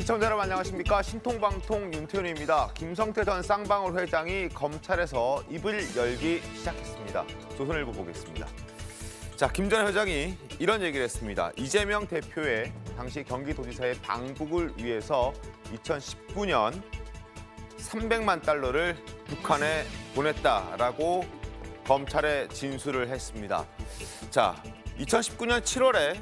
시청자 여러분 안녕하십니까. 신통방통 윤태현입니다. 김성태 전 쌍방울 회장이 검찰에서 입을 열기 시작했습니다. 조선일보 보겠습니다. 자, 김 전 회장이 이런 얘기를 했습니다. 이재명 대표의 당시 경기도지사의 방북을 위해서 2019년 300만 달러를 북한에 보냈다라고 검찰에 진술을 했습니다. 자, 2019년 7월에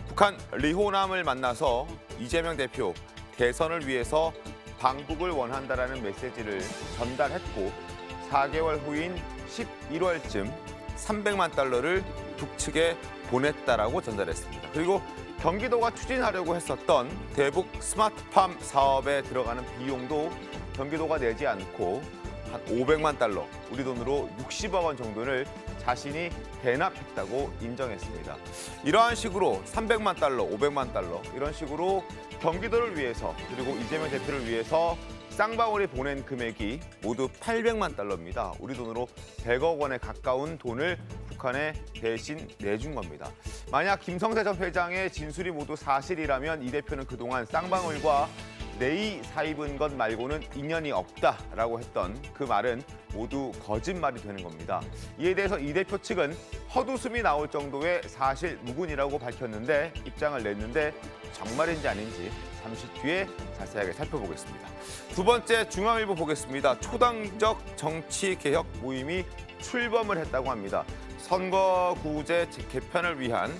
북한 리호남을 만나서 이재명 대표 대선을 위해서 방북을 원한다라는 메시지를 전달했고 4개월 후인 11월쯤 300만 달러를 북측에 보냈다라고 전달했습니다. 그리고 경기도가 추진하려고 했었던 대북 스마트팜 사업에 들어가는 비용도 경기도가 내지 않고 한 500만 달러, 우리 돈으로 60억 원 정도를 자신이 대납했다고 인정했습니다. 이러한 식으로 300만 달러, 500만 달러 이런 식으로 경기도를 위해서 그리고 이재명 대표를 위해서 쌍방울이 보낸 금액이 모두 800만 달러입니다. 우리 돈으로 100억 원에 가까운 돈을 북한에 대신 내준 겁니다. 만약 김성태 전 회장의 진술이 모두 사실이라면 이 대표는 그동안 쌍방울과 내의 사입은 것 말고는 인연이 없다라고 했던 그 말은 모두 거짓말이 되는 겁니다. 이에 대해서 이 대표 측은 헛웃음이 나올 정도의 사실 무근이라고 밝혔는데 입장을 냈는데 정말인지 아닌지 잠시 뒤에 자세하게 살펴보겠습니다. 두 번째 중앙일보 보겠습니다. 초당적 정치개혁 모임이 출범을 했다고 합니다. 선거구제 개편을 위한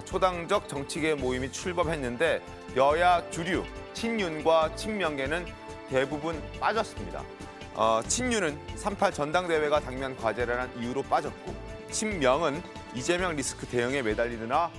초당적 정치개혁 모임이 출범했는데 여야 주류, 친윤과 친명계는 대부분 빠졌습니다. 친윤은 3.8 전당대회가 당면 과제라는 이유로 빠졌고 친명은 이재명 리스크 대응에 매달리느라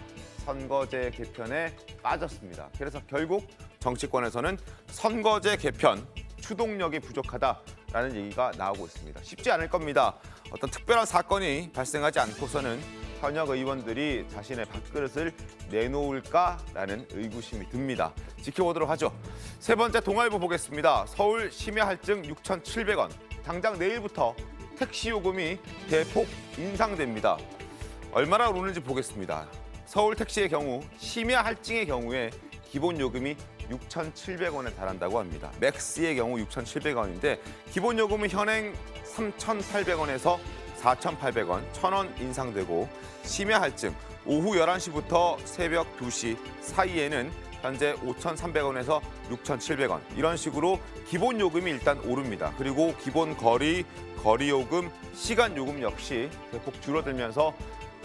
선거제 개편에 빠졌습니다. 그래서 결국 정치권에서는 선거제 개편 추동력이 부족하다라는 얘기가 나오고 있습니다. 쉽지 않을 겁니다. 어떤 특별한 사건이 발생하지 않고서는 현역 의원들이 자신의 밥그릇을 내놓을까라는 의구심이 듭니다. 지켜보도록 하죠. 세 번째 동아일보 보겠습니다. 서울 심야 할증 6,700원. 당장 내일부터 택시 요금이 대폭 인상됩니다. 얼마나 오르는지 보겠습니다. 서울 택시의 경우 심야 할증의 경우에 기본 요금이 6,700원에 달한다고 합니다. 맥스의 경우 6,700원인데 기본 요금은 현행 3,800원에서 4,800원, 1,000원 인상되고 심야 할증 오후 11시부터 새벽 2시 사이에는 현재 5,300원에서 6,700원 이런 식으로 기본 요금이 일단 오릅니다. 그리고 기본 거리 요금, 시간 요금 역시 대폭 줄어들면서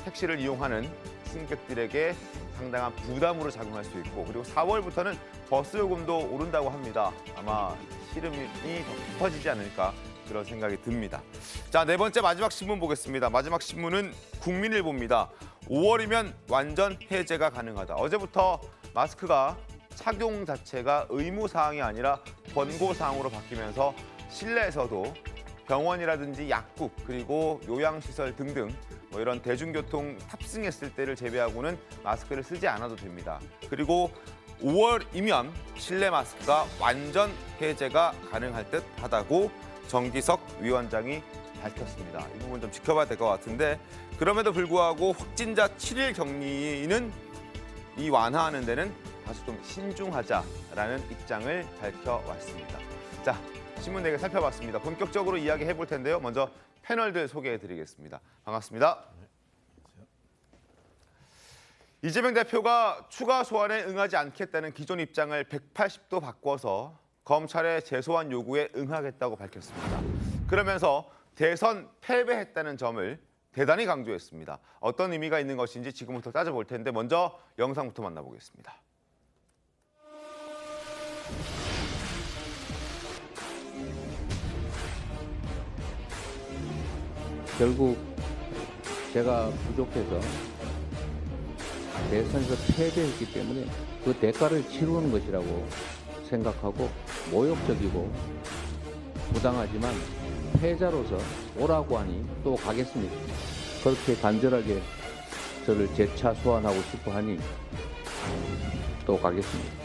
택시를 이용하는 승객들에게 상당한 부담으로 작용할 수 있고 그리고 4월부터는 버스 요금도 오른다고 합니다. 아마 시름이 더 깊어지지 않을까 그런 생각이 듭니다. 자, 네 번째 마지막 신문 보겠습니다. 마지막 신문은 국민일보입니다. 5월이면 완전 해제가 가능하다. 어제부터 마스크가 착용 자체가 의무사항이 아니라 권고사항으로 바뀌면서 실내에서도 병원이라든지 약국 그리고 요양시설 등등 뭐 이런 대중교통 탑승했을 때를 제외하고는 마스크를 쓰지 않아도 됩니다. 그리고 5월이면 실내 마스크가 완전 해제가 가능할 듯 하다고 정기석 위원장이 밝혔습니다. 이 부분 좀 지켜봐야 될 것 같은데 그럼에도 불구하고 확진자 7일 격리는 이 완화하는 데는 다소 좀 신중하자라는 입장을 밝혀왔습니다. 자, 신문 4개 살펴봤습니다. 본격적으로 이야기해 볼 텐데요. 먼저 패널들 소개해드리겠습니다. 반갑습니다. 이재명 대표가 추가 소환에 응하지 않겠다는 기존 입장을 180도 바꿔서 검찰의 재소환 요구에 응하겠다고 밝혔습니다. 그러면서 대선 패배했다는 점을 대단히 강조했습니다. 어떤 의미가 있는 것인지 지금부터 따져볼 텐데 먼저 영상부터 만나보겠습니다. 결국 제가 부족해서 대선에서 패배했기 때문에 그 대가를 치르는 것이라고 생각하고 모욕적이고 부당하지만 패자로서 오라고 하니 또 가겠습니다. 그렇게 간절하게 저를 재차 소환하고 싶어 하니 또 가겠습니다.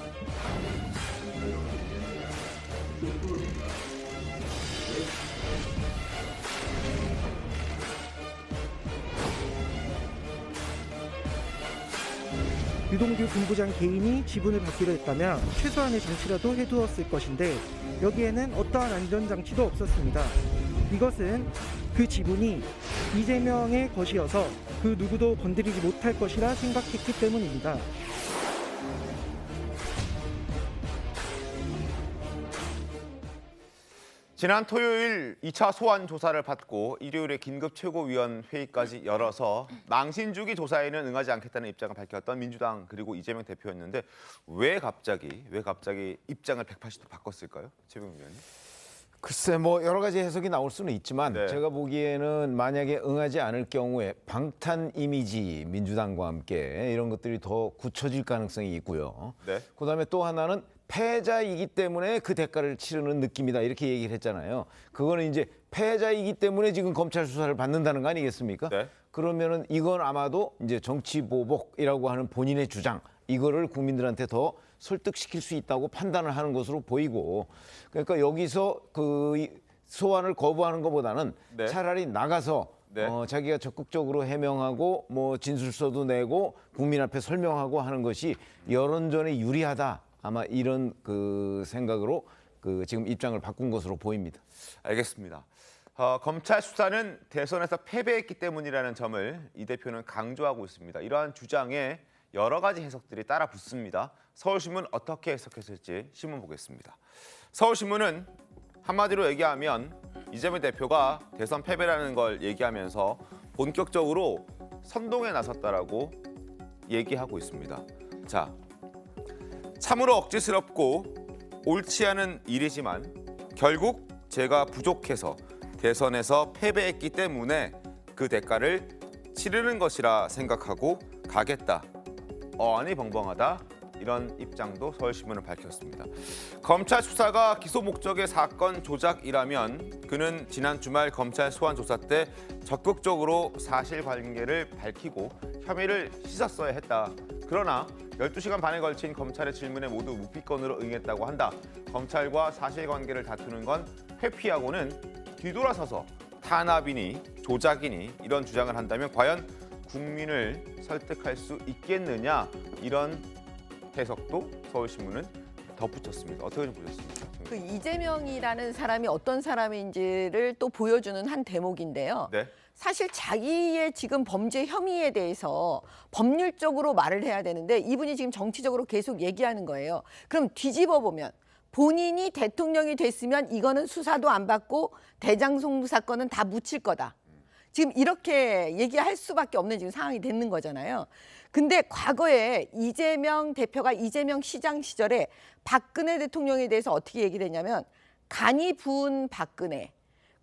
유동규 본부장 개인이 지분을 받기로 했다면 최소한의 장치라도 해두었을 것인데 여기에는 어떠한 안전장치도 없었습니다. 이것은 그 지분이 이재명의 것이어서 그 누구도 건드리지 못할 것이라 생각했기 때문입니다. 지난 토요일 2차 소환 조사를 받고 일요일에 긴급 최고위원 회의까지 열어서 망신주기 조사에는 응하지 않겠다는 입장을 밝혔던 민주당 그리고 이재명 대표였는데 왜 갑자기 입장을 180도 바꿨을까요? 최병민 의원님. 글쎄 뭐 여러 가지 해석이 나올 수는 있지만 네. 제가 보기에는 만약에 응하지 않을 경우에 방탄 이미지 민주당과 함께 이런 것들이 더 굳혀질 가능성이 있고요. 네. 그다음에 또 하나는 패자이기 때문에 그 대가를 치르는 느낌이다 이렇게 얘기를 했잖아요. 그거는 이제 패자이기 때문에 지금 검찰 수사를 받는다는 거 아니겠습니까? 네. 그러면은 이건 아마도 이제 정치 보복이라고 하는 본인의 주장 이거를 국민들한테 더 설득시킬 수 있다고 판단을 하는 것으로 보이고 그러니까 여기서 그 소환을 거부하는 것보다는 네. 차라리 나가서 네. 자기가 적극적으로 해명하고 뭐 진술서도 내고 국민 앞에 설명하고 하는 것이 여론전에 유리하다 아마 이런 그 생각으로 그 지금 입장을 바꾼 것으로 보입니다. 알겠습니다. 검찰 수사는 대선에서 패배했기 때문이라는 점을 이 대표는 강조하고 있습니다. 이러한 주장에 여러 가지 해석들이 따라 붙습니다. 서울신문 어떻게 해석했을지 신문 보겠습니다. 서울신문은 한마디로 얘기하면 이재명 대표가 대선 패배라는 걸 얘기하면서 본격적으로 선동에 나섰다라고 얘기하고 있습니다. 자, 참으로 억지스럽고 옳지 않은 일이지만 결국 제가 부족해서 대선에서 패배했기 때문에 그 대가를 치르는 것이라 생각하고 가겠다. 어안이 벙벙하다. 이런 입장도 서울신문은 밝혔습니다. 검찰 수사가 기소 목적의 사건 조작이라면 그는 지난 주말 검찰 소환 조사 때 적극적으로 사실관계를 밝히고 혐의를 씻었어야 했다. 그러나 12시간 반에 걸친 검찰의 질문에 모두 무피건으로 응했다고 한다. 검찰과 사실관계를 다투는 건 회피하고는 뒤돌아서서 탄압이니 조작이니 이런 주장을 한다면 과연 국민을 설득할 수 있겠느냐 이런 해석도 서울신문은 덧붙였습니다. 어떻게 좀 보셨습니까? 그 이재명이라는 사람이 어떤 사람인지를 또 보여주는 한 대목인데요. 네. 사실 자기의 지금 범죄 혐의에 대해서 법률적으로 말을 해야 되는데 이분이 지금 정치적으로 계속 얘기하는 거예요. 그럼 뒤집어 보면 본인이 대통령이 됐으면 이거는 수사도 안 받고 대장동 사건은 다 묻힐 거다. 지금 이렇게 얘기할 수밖에 없는 지금 상황이 되는 거잖아요. 근데 과거에 이재명 대표가 이재명 시장 시절에 박근혜 대통령에 대해서 어떻게 얘기를 했냐면 간이 부은 박근혜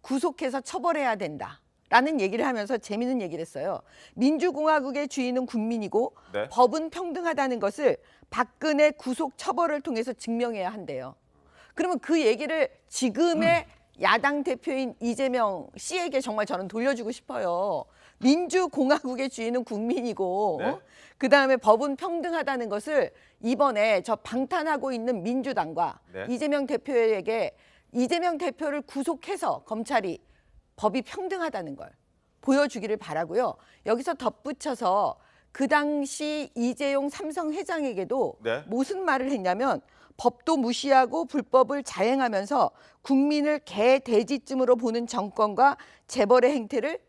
구속해서 처벌해야 된다라는 얘기를 하면서 재미있는 얘기를 했어요. 민주공화국의 주인은 국민이고 네. 법은 평등하다는 것을 박근혜 구속 처벌을 통해서 증명해야 한대요. 그러면 그 얘기를 지금의 야당 대표인 이재명 씨에게 정말 저는 돌려주고 싶어요. 민주공화국의 주인은 국민이고 네. 그다음에 법은 평등하다는 것을 이번에 저 방탄하고 있는 민주당과 네. 이재명 대표에게 이재명 대표를 구속해서 검찰이 법이 평등하다는 걸 보여주기를 바라고요. 여기서 덧붙여서 그 당시 이재용 삼성 회장에게도 네. 무슨 말을 했냐면 법도 무시하고 불법을 자행하면서 국민을 개 돼지쯤으로 보는 정권과 재벌의 행태를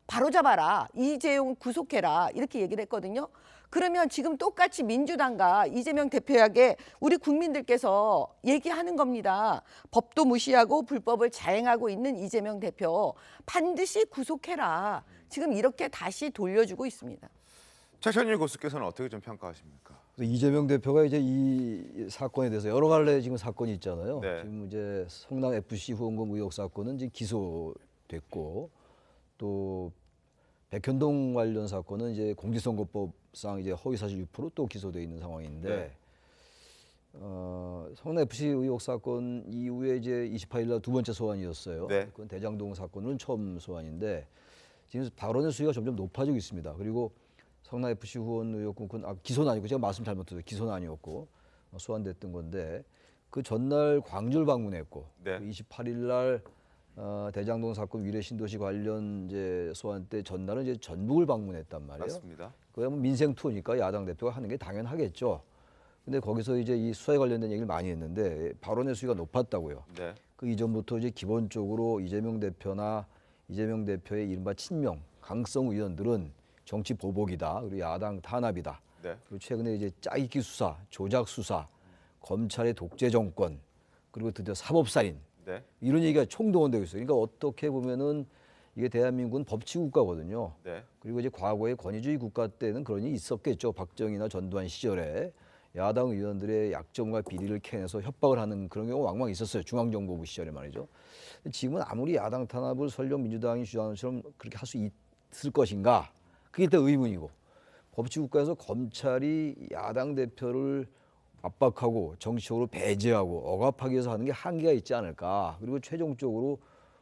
바로잡아라. 이재용 구속해라. 이렇게 얘기를 했거든요. 그러면 지금 똑같이 민주당과 이재명 대표에게 우리 국민들께서 얘기하는 겁니다. 법도 무시하고 불법을 자행하고 있는 이재명 대표 반드시 구속해라. 지금 이렇게 다시 돌려주고 있습니다. 최천일 교수께서는 어떻게 좀 평가하십니까? 이재명 대표가 이제 이 사건에 대해서 여러 갈래 지금 사건이 있잖아요. 네. 지금 이제 성남 FC 후원금 의혹 사건은 이제 기소됐고 또 백현동 관련 사건은 이제 공직선거법상 이제 허위사실 유포로 또 기소돼 있는 상황인데 네. 성남 FC 의혹 사건 이후에 이제 28일 날 두 번째 소환이었어요. 네. 그건 대장동 사건은 처음 소환인데 지금 발언의 수위가 점점 높아지고 있습니다. 그리고 성남 FC 후원 의혹은 기소는 아니고 제가 말씀 잘못드렸어요. 기소는 아니었고 소환됐던 건데 그 전날 광주를 방문했고 네. 28일 날 대장동 사건 위례 신도시 관련 이제 소환 때 전날은 이제 전북을 방문했단 말이에요. 맞습니다. 그야 뭐 민생 투어니까 야당 대표가 하는 게 당연하겠죠. 근데 거기서 이제 이 수사에 관련된 얘기를 많이 했는데 발언의 수위가 높았다고요. 네. 그 이전부터 이제 기본적으로 이재명 대표나 이재명 대표의 이른바 친명 강성 의원들은 정치 보복이다, 그리고 야당 탄압이다. 네. 그리고 최근에 이제 짜깁기 수사, 조작 수사, 검찰의 독재 정권, 그리고 드디어 사법살인 네. 이런 얘기가 총동원되고 있어요. 그러니까 어떻게 보면은 이게 대한민국은 법치국가거든요. 네. 그리고 이제 과거의 권위주의 국가 때는 그런 일이 있었겠죠. 박정희나 전두환 시절에 야당 의원들의 약점과 비리를 캐내서 협박을 하는 그런 경우가 왕왕 있었어요. 중앙정보부 시절에 말이죠. 지금은 아무리 야당 탄압을 설령 민주당이 주장하는 것처럼 그렇게 할 수 있을 것인가? 그게 또 의문이고. 법치국가에서 검찰이 야당 대표를 압박하고 정치적으로 배제하고 억압하기 위해서 하는 게 한계가 있지 않을까. 그리고 최종적으로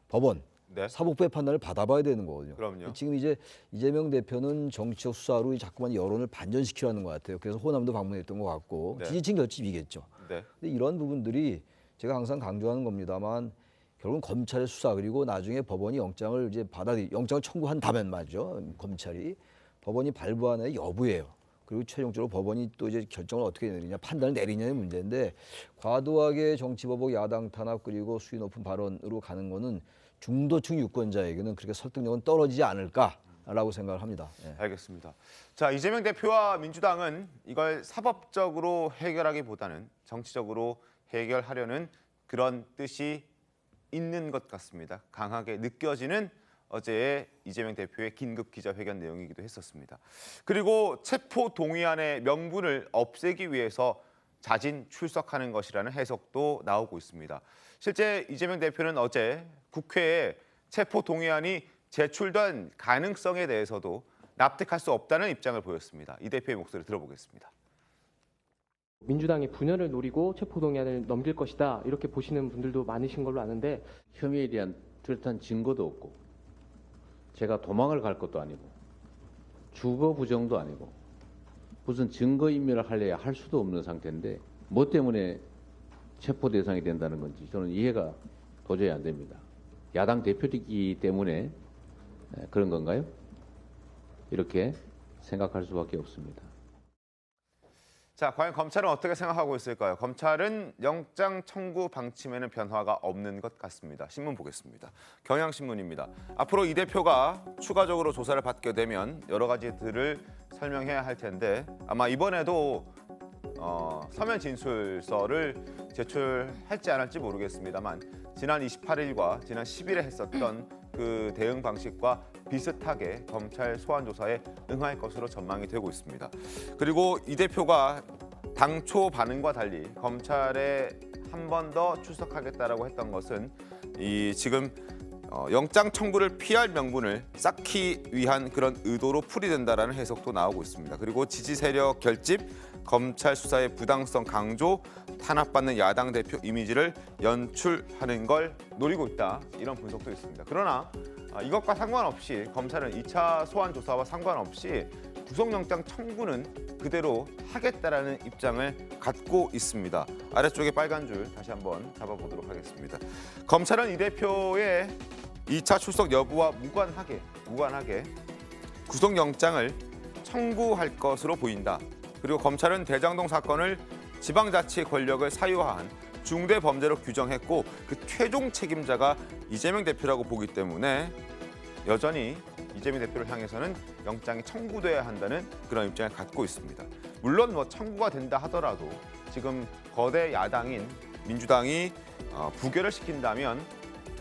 법원, 네. 사법부의 판단을 받아봐야 되는 거거든요. 그럼요. 지금 이제 이재명 대표는 정치적 수사로 자꾸만 여론을 반전시키려는 것 같아요. 그래서 호남도 방문했던 것 같고 네. 지지층 결집이겠죠. 네. 근데 이런 부분들이 제가 항상 강조하는 겁니다만 결국은 검찰의 수사 그리고 나중에 법원이 영장을 이제 영장을 청구한다면 말이죠. 검찰이 법원이 발부하는 여부예요. 그리고 최종적으로 법원이 또 이제 결정을 어떻게 내리냐, 판단을 내리냐의 문제인데 과도하게 정치보복, 야당 탄압 그리고 수위 높은 발언으로 가는 거는 중도층 유권자에게는 그렇게 설득력은 떨어지지 않을까라고 생각을 합니다. 예. 알겠습니다. 자, 이재명 대표와 민주당은 이걸 사법적으로 해결하기보다는 정치적으로 해결하려는 그런 뜻이 있는 것 같습니다. 강하게 느껴지는 어제의 이재명 대표의 긴급 기자회견 내용이기도 했었습니다. 그리고 체포 동의안의 명분을 없애기 위해서 자진 출석하는 것이라는 해석도 나오고 있습니다. 실제 이재명 대표는 어제 국회에 체포 동의안이 제출된 가능성에 대해서도 납득할 수 없다는 입장을 보였습니다. 이 대표의 목소리 들어보겠습니다. 민주당이 분열을 노리고 체포동의안을 넘길 것이다 이렇게 보시는 분들도 많으신 걸로 아는데 혐의에 대한 뚜렷한 증거도 없고 제가 도망을 갈 것도 아니고 주거 부정도 아니고 무슨 증거인멸을 하려야 할 수도 없는 상태인데 뭐 때문에 체포 대상이 된다는 건지 저는 이해가 도저히 안 됩니다. 야당 대표이기 때문에 그런 건가요? 이렇게 생각할 수밖에 없습니다. 자, 과연 검찰은 어떻게 생각하고 있을까요? 검찰은 영장 청구 방침에는 변화가 없는 것 같습니다. 신문 보겠습니다. 경향신문입니다. 앞으로 이 대표가 추가적으로 조사를 받게 되면 여러 가지들을 설명해야 할 텐데 아마 이번에도 서면 진술서를 제출할지 안 할지 모르겠습니다만 지난 28일과 지난 10일에 했었던 그 대응 방식과 비슷하게 검찰 소환 조사에 응할 것으로 전망이 되고 있습니다. 그리고 이 대표가 당초 반응과 달리 검찰에 한 번 더 출석하겠다라고 했던 것은 이 지금 영장 청구를 피할 명분을 쌓기 위한 그런 의도로 풀이된다라는 해석도 나오고 있습니다. 그리고 지지 세력 결집, 검찰 수사의 부당성 강조, 탄압받는 야당 대표 이미지를 연출하는 걸 노리고 있다. 이런 분석도 있습니다. 그러나 이것과 상관없이 검찰은 2차 소환 조사와 상관없이 구속영장 청구는 그대로 하겠다라는 입장을 갖고 있습니다. 아래쪽에 빨간 줄 다시 한번 잡아보도록 하겠습니다. 검찰은 이 대표의 2차 출석 여부와 무관하게 구속영장을 청구할 것으로 보인다. 그리고 검찰은 대장동 사건을 지방자치 권력을 사유화한 중대 범죄로 규정했고 그 최종 책임자가 이재명 대표라고 보기 때문에 여전히 이재명 대표를 향해서는 영장이 청구돼야 한다는 그런 입장을 갖고 있습니다. 물론 뭐 청구가 된다 하더라도 지금 거대 야당인 민주당이 부결을 시킨다면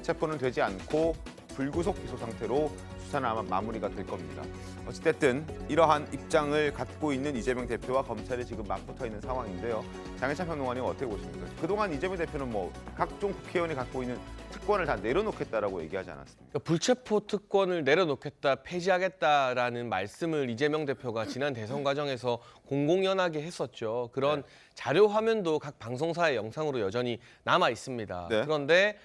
체포는 되지 않고 불구속 기소 상태로 수사는 아마 마무리가 될 겁니다. 어찌됐든 이러한 입장을 갖고 있는 이재명 대표와 검찰이 지금 맞붙어 있는 상황인데요. 장혜찬 평론가님 어떻게 보십니까? 그동안 이재명 대표는 뭐 각종 국회의원이 갖고 있는 특권을 다 내려놓겠다라고 얘기하지 않았습니까? 그러니까 불체포 특권을 내려놓겠다, 폐지하겠다라는 말씀을 이재명 대표가 지난 대선 과정에서 공공연하게 했었죠. 그런 자료 화면도 각 방송사의 영상으로 여전히 남아 있습니다. 네. 그런데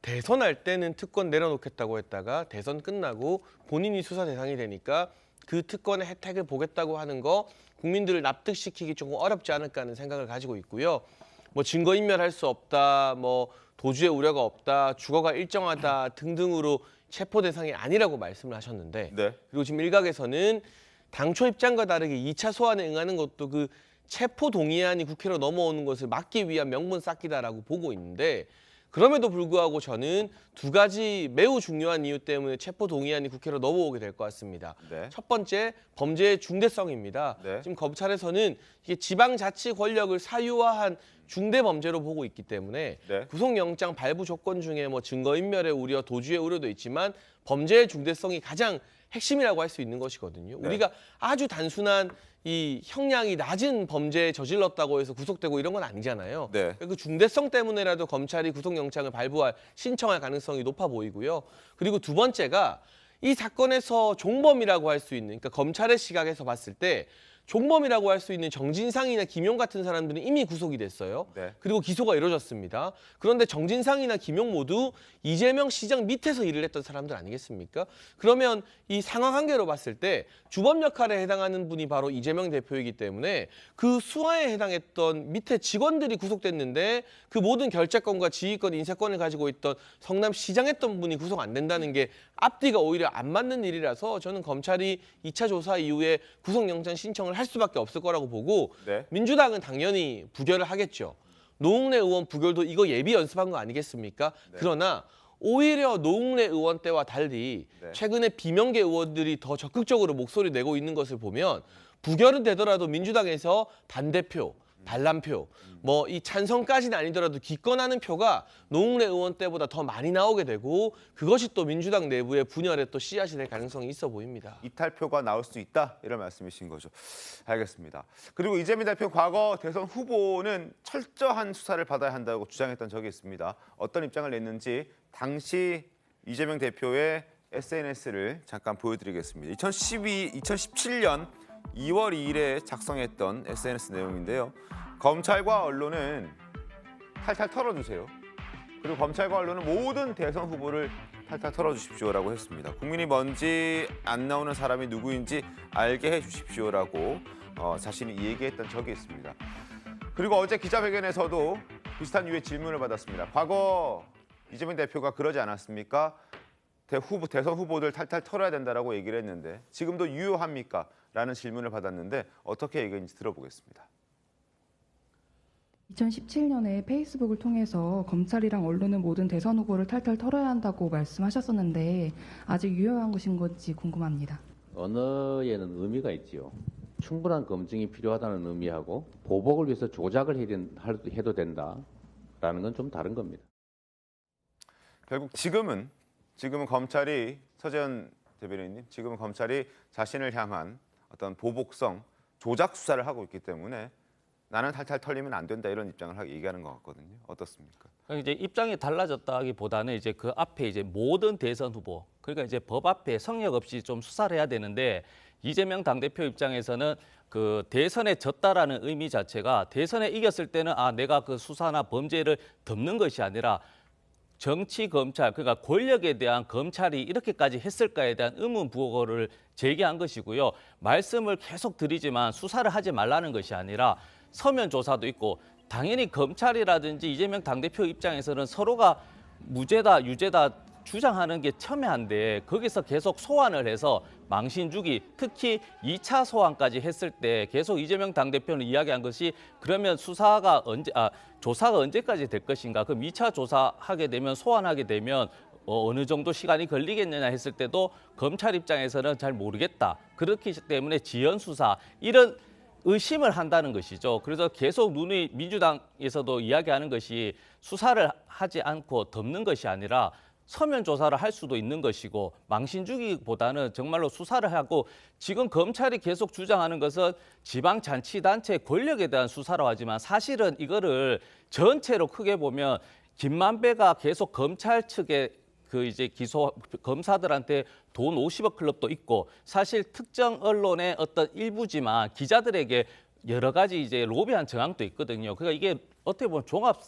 대선할 때는 특권 내려놓겠다고 했다가 대선 끝나고 본인이 수사 대상이 되니까 그 특권의 혜택을 보겠다고 하는 거 국민들을 납득시키기 조금 어렵지 않을까 하는 생각을 가지고 있고요. 뭐 증거인멸할 수 없다, 뭐 도주의 우려가 없다, 주거가 일정하다 등등으로 체포 대상이 아니라고 말씀을 하셨는데 네. 그리고 지금 일각에서는 당초 입장과 다르게 2차 소환에 응하는 것도 그 체포 동의안이 국회로 넘어오는 것을 막기 위한 명분 쌓기다라고 보고 있는데 그럼에도 불구하고 저는 두 가지 매우 중요한 이유 때문에 체포 동의안이 국회로 넘어오게 될 것 같습니다. 네. 첫 번째, 범죄의 중대성입니다. 네. 지금 검찰에서는 이게 지방자치 권력을 사유화한 중대 범죄로 보고 있기 때문에 네. 구속영장 발부 조건 중에 뭐 증거인멸의 우려, 도주의 우려도 있지만 범죄의 중대성이 가장 핵심이라고 할 수 있는 것이거든요. 네. 우리가 아주 단순한 이 형량이 낮은 범죄에 저질렀다고 해서 구속되고 이런 건 아니잖아요. 네. 그 중대성 때문에라도 검찰이 구속영장을 발부할 신청할 가능성이 높아 보이고요. 그리고 두 번째가 이 사건에서 종범이라고 할 수 있는, 그러니까 검찰의 시각에서 봤을 때 종범이라고 할 수 있는 정진상이나 김용 같은 사람들은 이미 구속이 됐어요. 네. 그리고 기소가 이루어졌습니다. 그런데 정진상이나 김용 모두 이재명 시장 밑에서 일을 했던 사람들 아니겠습니까? 그러면 이 상하관계로 봤을 때 주범 역할에 해당하는 분이 바로 이재명 대표이기 때문에 그 수하에 해당했던 밑에 직원들이 구속됐는데 그 모든 결재권과 지휘권, 인사권을 가지고 있던 성남시장 했던 분이 구속 안 된다는 게 앞뒤가 오히려 안 맞는 일이라서 저는 검찰이 2차 조사 이후에 구속영장 신청을 할 수밖에 없을 거라고 보고 네. 민주당은 당연히 부결을 하겠죠. 노웅래 의원 부결도 이거 예비 연습한 거 아니겠습니까? 네. 그러나 오히려 노웅래 의원 때와 달리 네. 최근에 비명계 의원들이 더 적극적으로 목소리 내고 있는 것을 보면 부결은 되더라도 민주당에서 반대표, 반란표, 뭐 이 찬성까지는 아니더라도 기권하는 표가 노웅래 의원 때보다 더 많이 나오게 되고 그것이 또 민주당 내부의 분열에 또 씨앗이 될 가능성이 있어 보입니다. 이탈표가 나올 수 있다 이런 말씀이신 거죠. 알겠습니다. 그리고 이재명 대표 과거 대선 후보는 철저한 수사를 받아야 한다고 주장했던 적이 있습니다. 어떤 입장을 냈는지 당시 이재명 대표의 SNS를 잠깐 보여드리겠습니다. 2017년 2월 2일에 작성했던 SNS 내용인데요. 검찰과 언론은 탈탈 털어주세요. 그리고 검찰과 언론은 모든 대선 후보를 탈탈 털어주십시오라고 했습니다. 국민이 뭔지 안 나오는 사람이 누구인지 알게 해주십시오라고 자신이 얘기했던 적이 있습니다. 그리고 어제 기자회견에서도 비슷한 유의 질문을 받았습니다. 과거 이재명 대표가 그러지 않았습니까? 대선 후보들 탈탈 털어야 된다라고 얘기를 했는데 지금도 유효합니까? 라는 질문을 받았는데 어떻게 얘기했는지 들어보겠습니다. 2017년에 페이스북을 통해서 검찰이랑 언론은 모든 대선 후보를 탈탈 털어야 한다고 말씀하셨었는데 아직 유효한 것인 건지 궁금합니다. 언어에는 의미가 있지요. 충분한 검증이 필요하다는 의미하고 보복을 위해서 조작을 해도 된다라는 건 좀 다른 겁니다. 결국 지금은 검찰이 서재현 대변인님, 지금은 검찰이 자신을 향한 어떤 보복성 조작 수사를 하고 있기 때문에 나는 탈탈 털리면 안 된다 이런 입장을 얘기하는 것 같거든요. 어떻습니까? 이제 입장이 달라졌다기보다는 이제 그 앞에 이제 모든 대선 후보, 그러니까 이제 법 앞에 성역 없이 좀 수사를 해야 되는데 이재명 당대표 입장에서는 그 대선에 졌다라는 의미 자체가 대선에 이겼을 때는 내가 그 수사나 범죄를 덮는 것이 아니라 정치 검찰, 그러니까 권력에 대한 검찰이 이렇게까지 했을까에 대한 의문 부호를 제기한 것이고요. 말씀을 계속 드리지만 수사를 하지 말라는 것이 아니라 서면 조사도 있고 당연히 검찰이라든지 이재명 당대표 입장에서는 서로가 무죄다, 유죄다 주장하는 게 첨예한데 거기서 계속 소환을 해서 망신 주기, 특히 2차 소환까지 했을 때 계속 이재명 당대표는 이야기한 것이 그러면 조사가 언제까지 될 것인가? 그럼 2차 조사하게 되면 소환하게 되면 어느 정도 시간이 걸리겠느냐 했을 때도 검찰 입장에서는 잘 모르겠다. 그렇기 때문에 지연 수사 이런 의심을 한다는 것이죠. 그래서 계속 민주당에서도 이야기하는 것이 수사를 하지 않고 덮는 것이 아니라 서면 조사를 할 수도 있는 것이고 망신 주기보다는 정말로 수사를 하고 지금 검찰이 계속 주장하는 것은 지방자치단체 권력에 대한 수사라고 하지만 사실은 이거를 전체로 크게 보면 김만배가 계속 검찰 측에 그 이제 기소 검사들한테 돈 50억 클럽도 있고 사실 특정 언론의 어떤 일부지만 기자들에게 여러 가지 이제 로비한 정황도 있거든요. 그러니까 이게 어떻게 보면 종합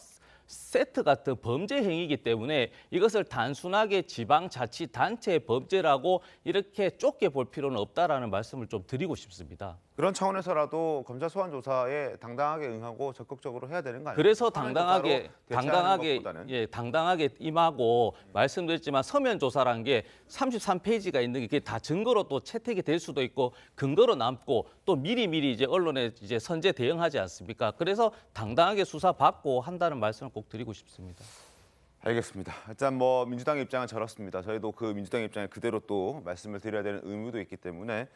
세트 같은 범죄 행위이기 때문에 이것을 단순하게 지방자치단체 범죄라고 이렇게 좁게 볼 필요는 없다라는 말씀을 좀 드리고 싶습니다. 그런 차원에서라도 검찰 소환 조사에 당당하게 응하고 적극적으로 해야 되는 거 아니에요? 그래서 하는 당당하게 대체하는 당당하게 것보다는. 예, 당당하게 임하고 말씀드렸지만 서면 조사란 게 33페이지가 있는 게 그게 다 증거로 또 채택이 될 수도 있고 근거로 남고 또 미리미리 이제 언론에 이제 선제 대응하지 않습니까? 그래서 당당하게 수사 받고 한다는 말씀을 꼭 드리고 싶습니다. 알겠습니다. 일단 뭐 민주당의 입장은 저렇습니다. 저희도 그 민주당의 입장에 그대로 또 말씀을 드려야 되는 의무도 있기 때문에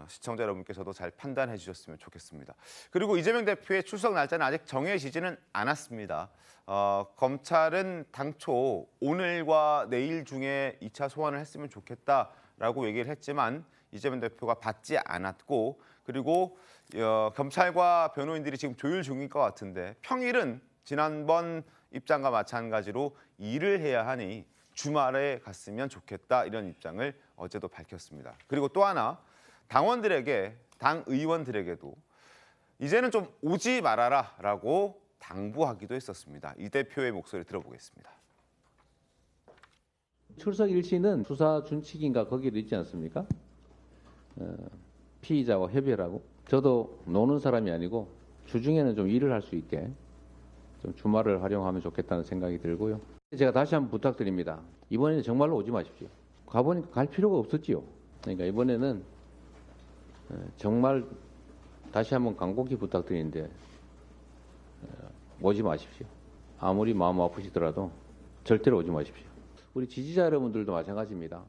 시청자 여러분께서도 잘 판단해 주셨으면 좋겠습니다. 그리고 이재명 대표의 출석 날짜는 아직 정해지지는 않았습니다. 검찰은 당초 오늘과 내일 중에 2차 소환을 했으면 좋겠다라고 얘기를 했지만 이재명 대표가 받지 않았고 그리고 검찰과 변호인들이 지금 조율 중인 것 같은데 평일은 지난번 입장과 마찬가지로 일을 해야 하니 주말에 갔으면 좋겠다 이런 입장을 어제도 밝혔습니다. 그리고 또 하나 당원들에게 당 의원들에게도 이제는 좀 오지 말아라라고 당부하기도 했었습니다. 이 대표의 목소리 들어보겠습니다. 출석 일시는 수사 준칙인가 거기도 있지 않습니까? 피의자와 협의라고. 저도 노는 사람이 아니고 주중에는 좀 일을 할 수 있게 좀 주말을 활용하면 좋겠다는 생각이 들고요. 제가 다시 한번 부탁드립니다. 이번에는 정말로 오지 마십시오. 가보니까 갈 필요가 없었지요. 그러니까 이번에는 정말 다시 한번 간곡히 부탁드리는데 오지 마십시오. 아무리 마음 아프시더라도 절대로 오지 마십시오. 우리 지지자 여러분들도 마찬가지입니다.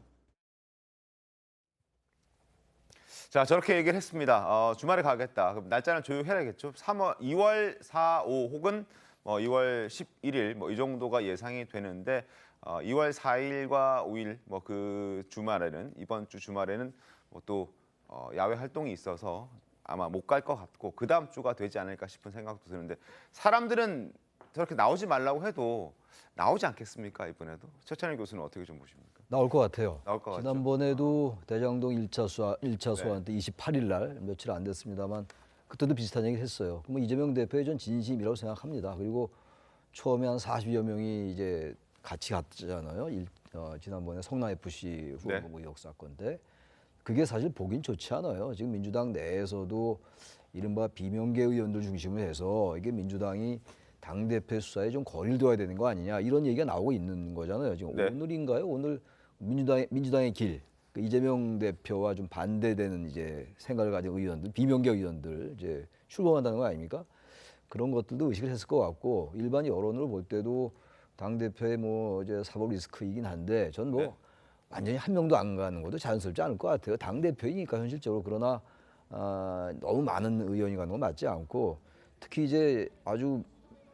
자, 저렇게 얘기를 했습니다. 주말에 가겠다. 그럼 날짜는 조율해야겠죠. 2월 4, 5 혹은 2월 11일 이 정도가 예상이 되는데 2월 4일과 5일 그 주말에는 이번 주 주말에는 또 야외 활동이 있어서 아마 못 갈 것 같고 그 다음 주가 되지 않을까 싶은 생각도 드는데 사람들은 저렇게 나오지 말라고 해도 나오지 않겠습니까? 이번에도 최찬일 교수는 어떻게 좀 보십니까? 나올 것 같아요. 나올 것 같죠. 지난번에도 대장동 1차 소환 때 28일 날 며칠 안 됐습니다만 그때도 비슷한 얘기를 했어요. 그럼 이재명 대표의 전 진심이라고 생각합니다. 그리고 처음에 한 40여 명이 이제 같이 갔잖아요. 지난번에 성남 FC 후보부 의혹 사건 때. 그게 사실 보긴 좋지 않아요. 지금 민주당 내에서도 이른바 비명계 의원들 중심으로 해서 이게 민주당이 당대표 수사에 좀 거리를 둬야 되는 거 아니냐 이런 얘기가 나오고 있는 거잖아요. 지금 오늘인가요? 오늘 민주당의 길. 이재명 대표와 좀 반대되는 이제 생각을 가진 의원들, 비명계 의원들 이제 출범한다는 거 아닙니까? 그런 것들도 의식을 했을 것 같고 일반 여론으로 볼 때도 당 대표의 이제 사법 리스크이긴 한데 전 완전히 한 명도 안 가는 것도 자연스럽지 않을 것 같아요. 당 대표이니까 현실적으로 그러나 너무 많은 의원이 가는 건 맞지 않고 특히 이제 아주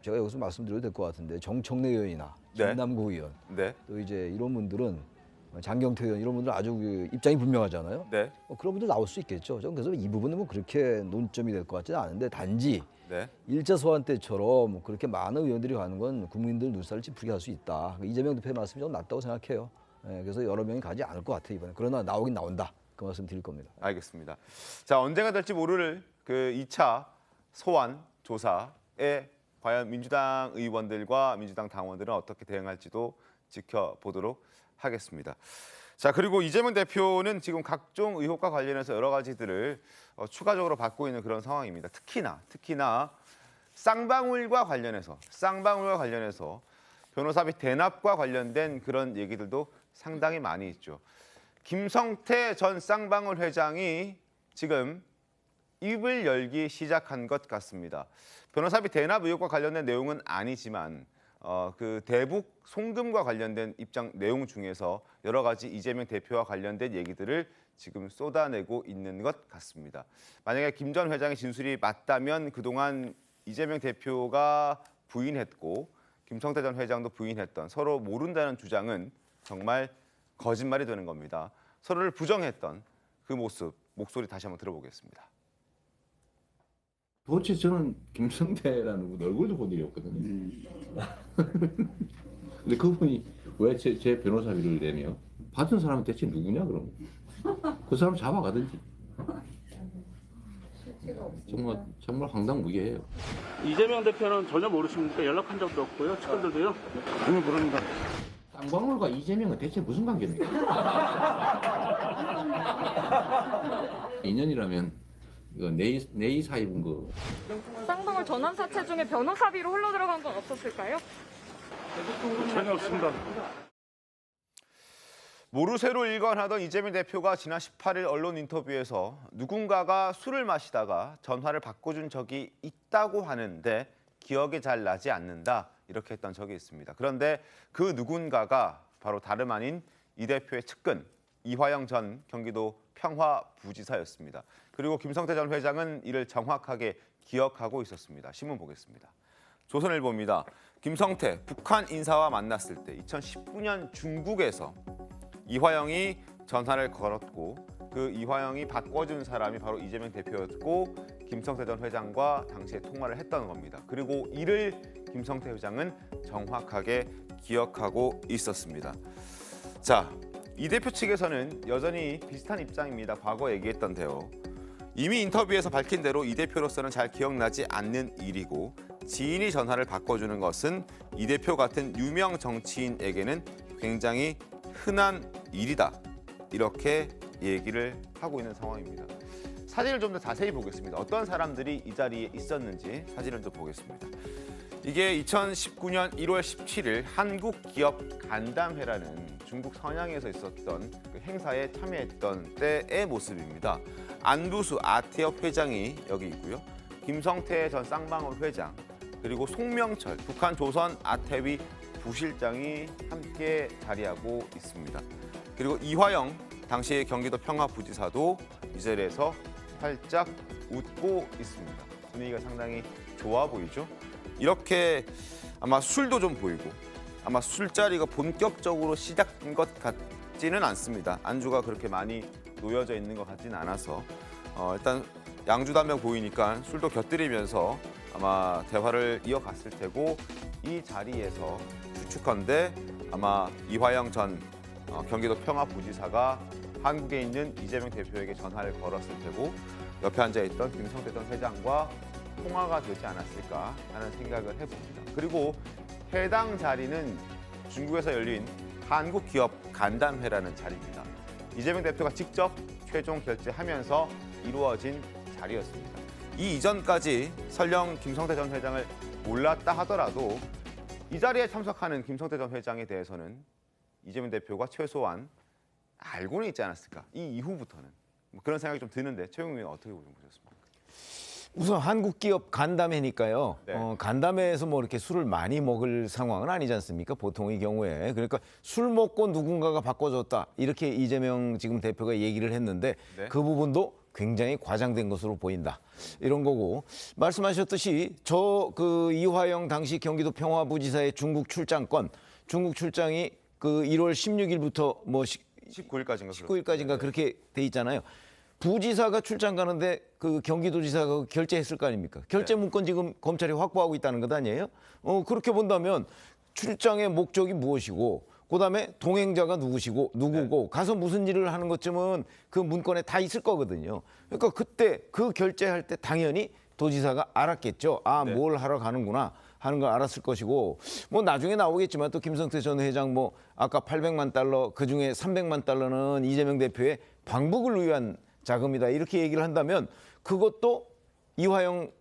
제가 여기서 말씀드려도 될 것 같은데 정청래 의원이나 김남국 의원 또 이제 이런 분들은 장경태 의원 이런 분들 아주 입장이 분명하잖아요. 그런 분들 나올 수 있겠죠. 저는 그래서 이 부분은 그렇게 논점이 될 것 같지는 않은데 단지 1차 소환 때처럼 그렇게 많은 의원들이 가는 건 국민들 눈살을 찌푸리게 할 수 있다. 이재명 대표의 말씀이 좀 낫다고 생각해요. 그래서 여러 명이 가지 않을 것 같아요 이번에. 그러나 나오긴 나온다. 그 말씀 드릴 겁니다. 알겠습니다. 자, 언제가 될지 모를 그 2차 소환 조사에 과연 민주당 의원들과 민주당 당원들은 어떻게 대응할지도 지켜보도록 하겠습니다. 자, 그리고 이재명 대표는 지금 각종 의혹과 관련해서 여러 가지들을 추가적으로 받고 있는 그런 상황입니다. 특히나 쌍방울과 관련해서 변호사비 대납과 관련된 그런 얘기들도 상당히 많이 있죠. 김성태 전 쌍방울 회장이 지금 입을 열기 시작한 것 같습니다. 변호사비 대납 의혹과 관련된 내용은 아니지만 그 대북 송금과 관련된 입장 내용 중에서 여러 가지 이재명 대표와 관련된 얘기들을 지금 쏟아내고 있는 것 같습니다. 만약에 김 전 회장의 진술이 맞다면 그동안 이재명 대표가 부인했고 김성태 전 회장도 부인했던 서로 모른다는 주장은 정말 거짓말이 되는 겁니다. 서로를 부정했던 그 목소리 다시 한번 들어보겠습니다. 도대체 저는 김성태라는 분 얼굴도 본 적이 없거든요. 근데 그분이 왜 제 변호사비를 내며 받은 사람은 대체 누구냐 그러면 그 사람 잡아가든지. 정말 황당무계해요. 이재명 대표는 전혀 모르십니까? 연락한 적도 없고요. 측근들도요? 전혀 모릅니다. 쌍방울과 이재명은 대체 무슨 관계입니까? 2년이라면 이거 내이사 입은 거. 쌍방울 전환 사채 중에 변호사비로 흘러 들어간 건 없었을까요? 전혀 없습니다. 모르쇠로 일관하던 이재명 대표가 지난 18일 언론 인터뷰에서 누군가가 술을 마시다가 전화를 바꿔준 적이 있다고 하는데 기억이 잘 나지 않는다 이렇게 했던 적이 있습니다. 그런데 그 누군가가 바로 다름 아닌 이 대표의 측근 이화영 전 경기도 평화부지사였습니다. 그리고 김성태 전 회장은 이를 정확하게 기억하고 있었습니다. 신문 보겠습니다. 조선일보입니다. 김성태 북한 인사와 만났을 때 2019년 중국에서 이화영이 전화를 걸었고 그 이화영이 바꿔준 사람이 바로 이재명 대표였고 김성태 전 회장과 당시에 통화를 했던 겁니다. 그리고 이를 김성태 회장은 정확하게 기억하고 있었습니다. 자, 이 대표 측에서는 여전히 비슷한 입장입니다. 과거 얘기했던데요. 이미 인터뷰에서 밝힌 대로 이 대표로서는 잘 기억나지 않는 일이고 지인이 전화를 바꿔주는 것은 이 대표 같은 유명 정치인에게는 굉장히 흔한 일이다. 이렇게 얘기를 하고 있는 상황입니다. 사진을 좀 더 자세히 보겠습니다. 어떤 사람들이 이 자리에 있었는지 사진을 좀 보겠습니다. 이게 2019년 1월 17일 한국기업간담회라는 중국 선양에서 있었던 그 행사에 참여했던 때의 모습입니다. 안부수 아태엽 회장이 여기 있고요. 김성태 전 쌍방울 회장, 그리고 송명철 북한 조선 아태위 부실장이 함께 자리하고 있습니다. 그리고 이화영 당시 경기도 평화부지사도 이 자리에서 활짝 웃고 있습니다. 분위기가 상당히 좋아 보이죠? 이렇게 아마 술도 좀 보이고 아마 술자리가 본격적으로 시작된 것 같지는 않습니다. 안주가 그렇게 많이 놓여져 있는 것 같지는 않아서 일단 양주도 한 병 보이니까 술도 곁들이면서 아마 대화를 이어갔을 테고 이 자리에서 추측컨대 아마 이화영 전 경기도 평화부지사가 한국에 있는 이재명 대표에게 전화를 걸었을 테고 옆에 앉아있던 김성태 전 회장과 통화가 되지 않았을까 하는 생각을 해봅니다. 그리고 해당 자리는 중국에서 열린 한국기업간담회라는 자리입니다. 이재명 대표가 직접 최종 결재하면서 이루어진 자리였습니다. 이 이전까지 설령 김성태 전 회장을 몰랐다 하더라도 이 자리에 참석하는 김성태 전 회장에 대해서는 이재명 대표가 최소한 알고는 있지 않았을까. 이 이후부터는 그런 생각이 좀 드는데 최용민 의원 어떻게 보셨습니까? 우선 한국기업 간담회니까요. 네. 간담회에서 뭐 이렇게 술을 많이 먹을 상황은 아니지 않습니까? 보통의 경우에. 그러니까 술 먹고 누군가가 바꿔줬다. 이렇게 이재명 지금 대표가 얘기를 했는데 네. 그 부분도 굉장히 과장된 것으로 보인다. 이런 거고 말씀하셨듯이 그 이화영 당시 경기도 평화부지사의 중국 출장권, 중국 출장이 그 1월 16일부터 뭐 19일까지인가 그렇게 돼 있잖아요. 부지사가 출장 가는데 그 경기도지사가 결재했을 거 아닙니까? 결재 문건 지금 검찰이 확보하고 있다는 것 아니에요? 그렇게 본다면 출장의 목적이 무엇이고 그다음에 동행자가 누구고 가서 무슨 일을 하는 것쯤은 그 문건에 다 있을 거거든요. 그러니까 그때 그 결재할 때 당연히 도지사가 알았겠죠. 뭘 하러 가는구나 하는 걸 알았을 것이고 뭐 나중에 나오겠지만 또 김성태 전 회장 뭐 아까 800만 달러 그중에 300만 달러는 이재명 대표의 방북을 위한 자금이다 이렇게 얘기를 한다면 그것도 이화영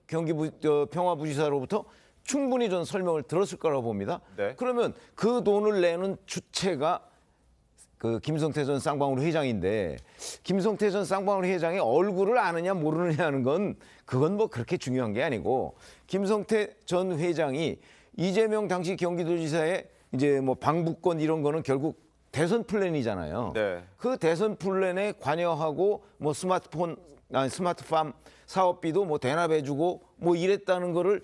평화부지사로부터 충분히 전 설명을 들었을 거라고 봅니다. 네. 그러면 그 돈을 내는 주체가 그 김성태 전 쌍방울 회장인데 김성태 전 쌍방울 회장의 얼굴을 아느냐 모르느냐는 건 그건 뭐 그렇게 중요한 게 아니고 김성태 전 회장이 이재명 당시 경기도지사의 이제 뭐 방북권 이런 거는 결국 대선 플랜이잖아요. 네. 그 대선 플랜에 관여하고 뭐 스마트팜 사업비도 뭐 대납해주고 뭐 이랬다는 거를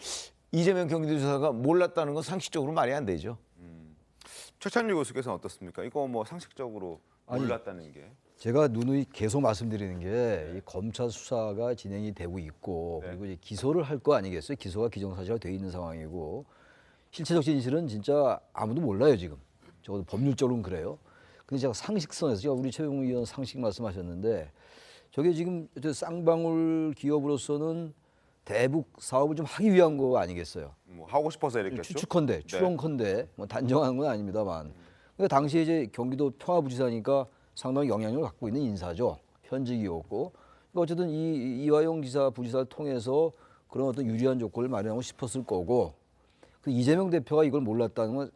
이재명 경기도지사가 몰랐다는 건 상식적으로 말이 안 되죠. 최찬유 교수께서는 어떻습니까? 이거 뭐 상식적으로 몰랐다는 게. 제가 누누이 계속 말씀드리는 게 이 검찰 수사가 진행이 되고 있고 그리고 이제 기소를 할 거 아니겠어요? 기소가 기정사실화 돼 있는 상황이고 실체적 진실은 진짜 아무도 몰라요 지금. 적어도 법률적으로는 그래요. 근데 제가 상식선에서 제가 우리 최용민 의원 상식 말씀하셨는데 저게 지금 쌍방울 기업으로서는 대북 사업을 좀 하기 위한 거 아니겠어요? 뭐 하고 싶어서 이랬겠죠. 추측컨대, 추론컨대, 뭐 단정하는 건 아닙니다만. 그러니까 당시에 이제 경기도 평화부지사니까 상당히 영향력을 갖고 있는 인사죠. 현직이었고 그러니까 어쨌든 이화영 지사, 부지사를 통해서 그런 어떤 유리한 조건을 마련하고 싶었을 거고, 그 이재명 대표가 이걸 몰랐다는 건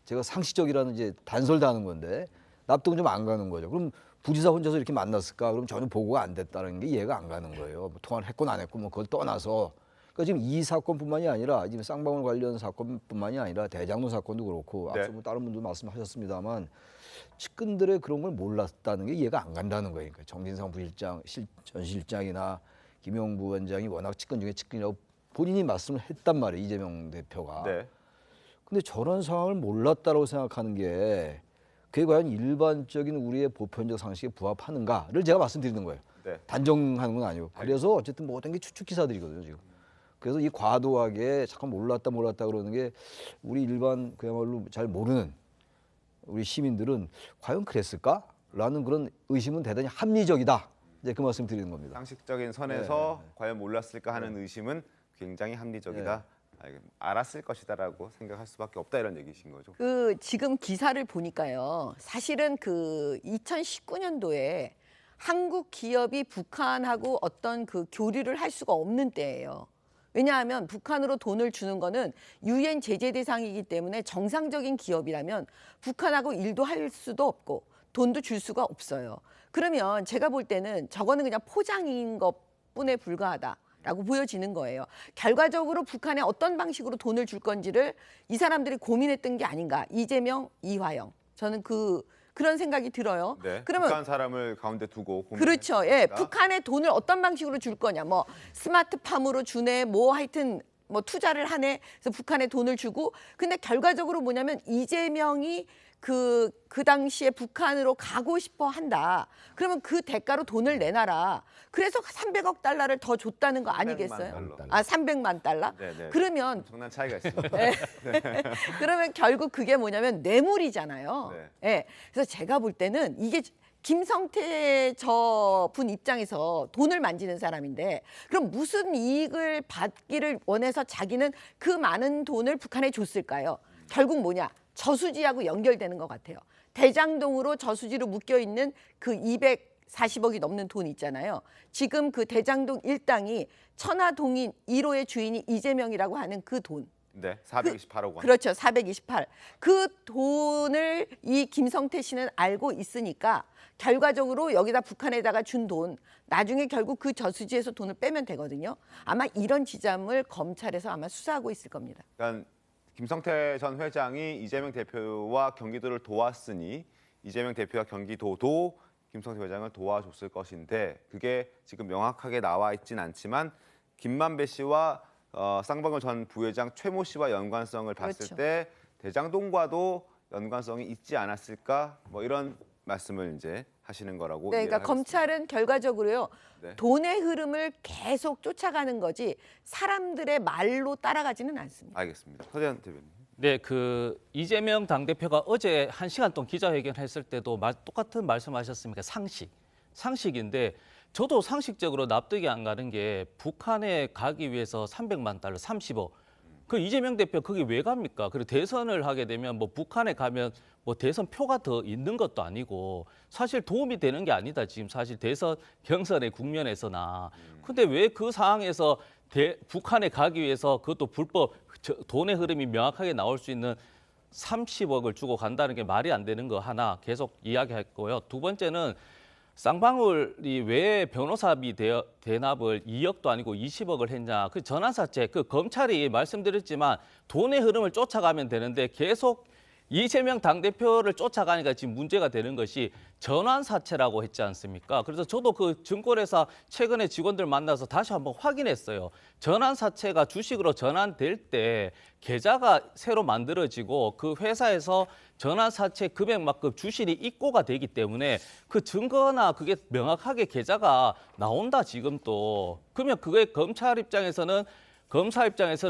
제가 상식적이라는 이제 단설다는 건데 납득은 좀 안 가는 거죠. 그럼 부지사 혼자서 이렇게 만났을까? 그럼 전혀 보고가 안 됐다는 게 이해가 안 가는 거예요. 뭐 통화를 했건 안 했건 뭐 그걸 떠나서. 그러니까 지금 이 사건뿐만이 아니라 지금 쌍방울 관련 사건뿐만이 아니라 대장동 사건도 그렇고 네. 앞서 뭐 다른 분도 말씀하셨습니다만 측근들의 그런 걸 몰랐다는 게 이해가 안 간다는 거예요. 그러니까 정진상 부실장, 전 실장이나 김용 부원장이 워낙 측근 중에 측근이라고 본인이 말씀을 했단 말이에요. 이재명 대표가. 네. 근데 저런 상황을 몰랐다고 생각하는 게 그게 과연 일반적인 우리의 보편적 상식에 부합하는가를 제가 말씀드리는 거예요. 네. 단정하는 건 아니고. 그래서 어쨌든 모든 게 추측 기사들이거든요, 지금. 그래서 이 과도하게 잠깐 몰랐다 그러는 게 우리 일반 그야말로 잘 모르는 우리 시민들은 과연 그랬을까?라는 그런 의심은 대단히 합리적이다. 이제 그 말씀 드리는 겁니다. 상식적인 선에서 과연 몰랐을까 하는 의심은 굉장히 합리적이다. 알았을 것이다라고 생각할 수밖에 없다 이런 얘기신 거죠. 그 지금 기사를 보니까요. 사실은 그 2019년도에 한국 기업이 북한하고 어떤 그 교류를 할 수가 없는 때예요. 왜냐하면 북한으로 돈을 주는 거는 유엔 제재 대상이기 때문에 정상적인 기업이라면 북한하고 일도 할 수도 없고 돈도 줄 수가 없어요. 그러면 제가 볼 때는 저거는 그냥 포장인 것뿐에 불과하다라고 보여지는 거예요. 결과적으로 북한에 어떤 방식으로 돈을 줄 건지를 이 사람들이 고민했던 게 아닌가. 이재명, 이화영. 저는 그런 생각이 들어요. 네. 그러면 북한 사람을 가운데 두고 그렇죠. 예, 북한에 돈을 어떤 방식으로 줄 거냐. 뭐 스마트팜으로 주네, 뭐 하여튼 뭐 투자를 하네. 그래서 북한에 돈을 주고. 근데 결과적으로 뭐냐면 이재명이 그 당시에 북한으로 가고 싶어 한다. 그러면 그 대가로 돈을 내놔라. 그래서 300억 달러를 더 줬다는 거 아니겠어요? 300만 달러. 아, 300만 달러? 네네. 그러면 엄청난 차이가 있습니다. 그러면 결국 그게 뭐냐면 뇌물이잖아요. 네. 예. 그래서 제가 볼 때는 이게 김성태 저분 입장에서 돈을 만지는 사람인데 그럼 무슨 이익을 받기를 원해서 자기는 그 많은 돈을 북한에 줬을까요? 결국 뭐냐? 저수지하고 연결되는 것 같아요. 대장동으로 저수지로 묶여 있는 그 240억이 넘는 돈 있잖아요. 지금 그 대장동 일당이 천화동인 1호의 주인이 이재명이라고 하는 그 돈. 네, 428억 원. 그렇죠. 428. 그 돈을 이 김성태 씨는 알고 있으니까 결과적으로 여기다 북한에다가 준 돈, 나중에 결국 그 저수지에서 돈을 빼면 되거든요. 아마 이런 지점을 검찰에서 아마 수사하고 있을 겁니다. 그러니까 김성태 전 회장이 이재명 대표와 경기도를 도왔으니 이재명 대표와 경기도도 김성태 회장을 도와줬을 것인데 그게 지금 명확하게 나와 있진 않지만 김만배 씨와 쌍방울 전 부회장 최모 씨와 연관성을 봤을 그렇죠. 때 대장동과도 연관성이 있지 않았을까 뭐 이런 말씀을 이제 하시는 거라고. 네, 그러니까 이해를 검찰은 결과적으로요. 네. 돈의 흐름을 계속 쫓아가는 거지 사람들의 말로 따라가지는 않습니다. 알겠습니다. 서재현 대변인. 네, 그 이재명 당대표가 어제 1시간 동안 기자회견했을 때도 똑같은 말씀하셨습니까? 상식인데 저도 상식적으로 납득이 안 가는 게 북한에 가기 위해서 300만 달러, 30억. 그 이재명 대표 거기 왜 갑니까? 그리고 대선을 하게 되면 뭐 북한에 가면 뭐 대선 표가 더 있는 것도 아니고 사실 도움이 되는 게 아니다. 지금 사실 대선 경선의 국면에서나. 근데 왜 그 상황에서 북한에 가기 위해서 그것도 불법 돈의 흐름이 명확하게 나올 수 있는 30억을 주고 간다는 게 말이 안 되는 거 하나 계속 이야기했고요. 두 번째는 쌍방울이 왜 변호사비 대납을 2억도 아니고 20억을 했냐. 그 전환사채, 그 검찰이 말씀드렸지만 돈의 흐름을 쫓아가면 되는데 계속 이재명 당대표를 쫓아가니까 지금 문제가 되는 것이 전환사채라고 했지 않습니까? 그래서 저도 그 증권회사 최근에 직원들 만나서 다시 한번 확인했어요. 전환사채가 주식으로 전환될 때 계좌가 새로 만들어지고 그 회사에서 전환사채 금액만큼 주식이 입고가 되기 때문에 그 증거나 그게 명확하게 계좌가 나온다 지금 또. 그러면 그게 검사 입장에서는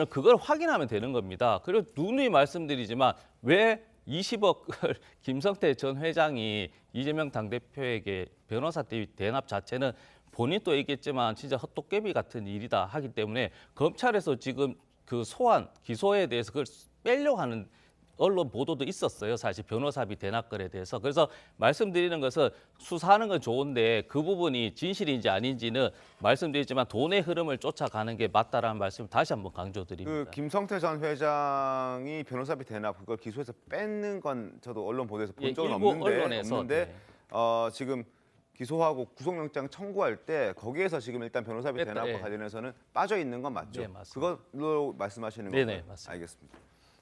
그걸 확인하면 되는 겁니다. 그리고 누누이 말씀드리지만 왜 20억을 김성태 전 회장이 이재명 당대표에게 변호사 대납 자체는 본인도 얘기했지만 진짜 헛도깨비 같은 일이다 하기 때문에 검찰에서 지금 그 기소에 대해서 그걸 빼려고 하는 언론 보도도 있었어요. 사실 변호사비 대납거래에 대해서. 그래서 말씀드리는 것은 수사하는 건 좋은데 그 부분이 진실인지 아닌지는 말씀드리지만 돈의 흐름을 쫓아가는 게 맞다라는 말씀을 다시 한번 강조드립니다. 그 김성태 전 회장이 변호사비 대납 그걸 기소해서 뺏는 건 저도 언론 보도에서 본 적은 일부 없는데, 언론에서, 네. 지금 기소하고 구속영장 청구할 때 거기에서 지금 일단 변호사비 뺐다, 대납과 예. 관련해서는 빠져 있는 건 맞죠? 네, 맞습니다. 그걸로 말씀하시는 네네, 거예요? 맞습니다. 알겠습니다.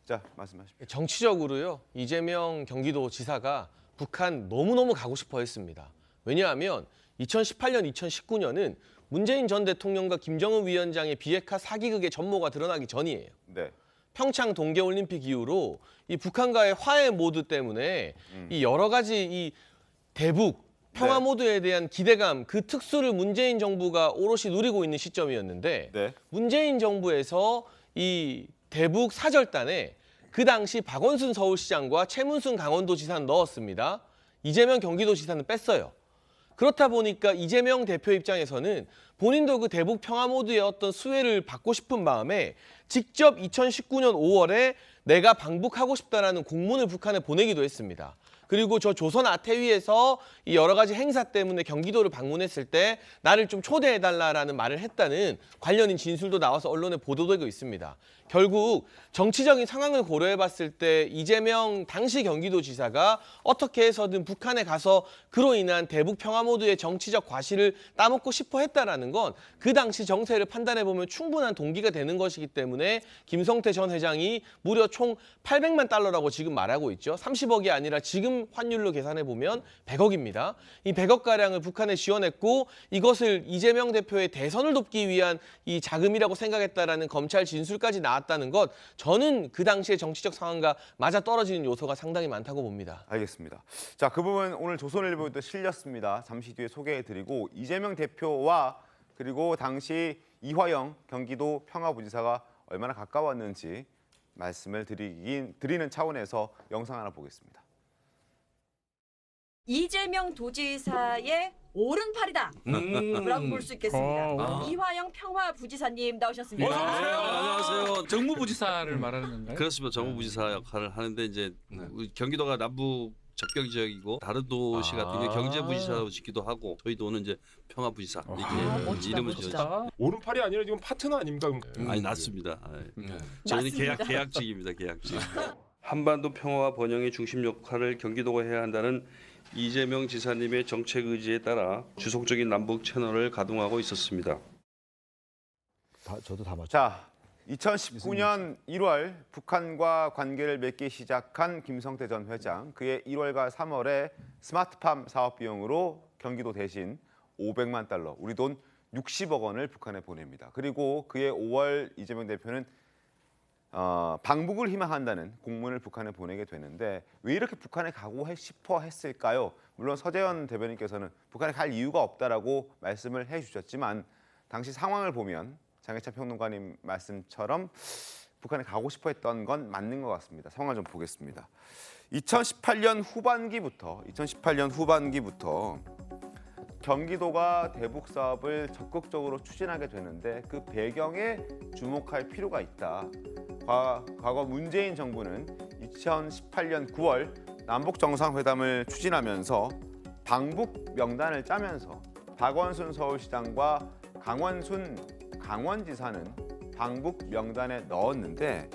자, 말씀하십시오. 정치적으로요. 이재명 경기도지사가 북한 너무너무 가고 싶어 했습니다. 왜냐하면 2018년, 2019년은 문재인 전 대통령과 김정은 위원장의 비핵화 사기극의 전모가 드러나기 전이에요. 네. 평창 동계올림픽 이후로 이 북한과의 화해 모드 때문에 이 여러 가지 이 대북 평화 네. 모드에 대한 기대감, 그 특수를 문재인 정부가 오롯이 누리고 있는 시점이었는데 네. 문재인 정부에서 이 대북 사절단에 그 당시 박원순 서울시장과 최문순 강원도지사는 넣었습니다. 이재명 경기도지사는 뺐어요. 그렇다 보니까 이재명 대표 입장에서는 본인도 그 대북 평화 모드의 어떤 수혜를 받고 싶은 마음에 직접 2019년 5월에 내가 방북하고 싶다라는 공문을 북한에 보내기도 했습니다. 그리고 저 조선 아태위에서 이 여러 가지 행사 때문에 경기도를 방문했을 때 나를 좀 초대해달라라는 말을 했다는 관련인 진술도 나와서 언론에 보도되고 있습니다. 결국 정치적인 상황을 고려해봤을 때 이재명 당시 경기도지사가 어떻게 해서든 북한에 가서 그로 인한 대북 평화 모드의 정치적 과실을 따먹고 싶어 했다라는 건 그 당시 정세를 판단해보면 충분한 동기가 되는 것이기 때문에 김성태 전 회장이 무려 총 800만 달러라고 지금 말하고 있죠. 30억이 아니라 지금 환율로 계산해보면 100억입니다. 이 100억가량을 북한에 지원했고 이것을 이재명 대표의 대선을 돕기 위한 이 자금이라고 생각했다라는 검찰 진술까지 나왔다는 것, 저는 그 당시의 정치적 상황과 맞아떨어지는 요소가 상당히 많다고 봅니다. 알겠습니다. 자, 그 부분 오늘 조선일보에도 실렸습니다. 잠시 뒤에 소개해드리고 이재명 대표와 그리고 당시 이화영 경기도 평화부지사가 얼마나 가까웠는지 말씀을 드리는 차원에서 영상 하나 보겠습니다. 이재명 도지사의 오른팔이다. 라고 볼 수 있겠습니다. 이화영 평화부지사님 나오셨습니다. 안녕하세요. 정무부지사를 말하는 건가요? 그렇습니다. 정무부지사 역할을 하는데 이제 경기도가 남북 접경 지역이고 다른 도시 같은 경우 경제부지사로 짓기도 하고 저희 도는 이제 평화부지사 이렇게 이름을 지었죠. 오른팔이 아니라 지금 파트너 아닙니까? 아니 맞습니다. 저희는 계약직입니다. 계약직. 한반도 평화와 번영의 중심 역할을 경기도가 해야 한다는 이재명 지사님의 정책 의지에 따라 지속적인 남북 채널을 가동하고 있었습니다. 저도 다 맞죠. 자, 2019년 1월 북한과 관계를 맺기 시작한 김성태 전 회장. 그의 1월과 3월에 스마트팜 사업 비용으로 경기도 대신 500만 달러, 우리 돈 60억 원을 북한에 보냅니다. 그리고 그의 5월 이재명 대표는 방북을 희망한다는 공문을 북한에 보내게 되는데 왜 이렇게 북한에 가고 싶어 했을까요? 물론 서재현 대변인께서는 북한에 갈 이유가 없다라고 말씀을 해주셨지만 당시 상황을 보면 장해찬 평론가님 말씀처럼 북한에 가고 싶어 했던 건 맞는 것 같습니다. 상황을 좀 보겠습니다. 2018년 후반기부터 경기도가 대북 사업을 적극적으로 추진하게 되는데 그 배경에 주목할 필요가 있다. 과거 문재인 정부는 2018년 9월 남북 정상회담을 추진하면서 방북 명단을 짜면서 박원순 서울시장과 강원지사는 방북 명단에 넣었는데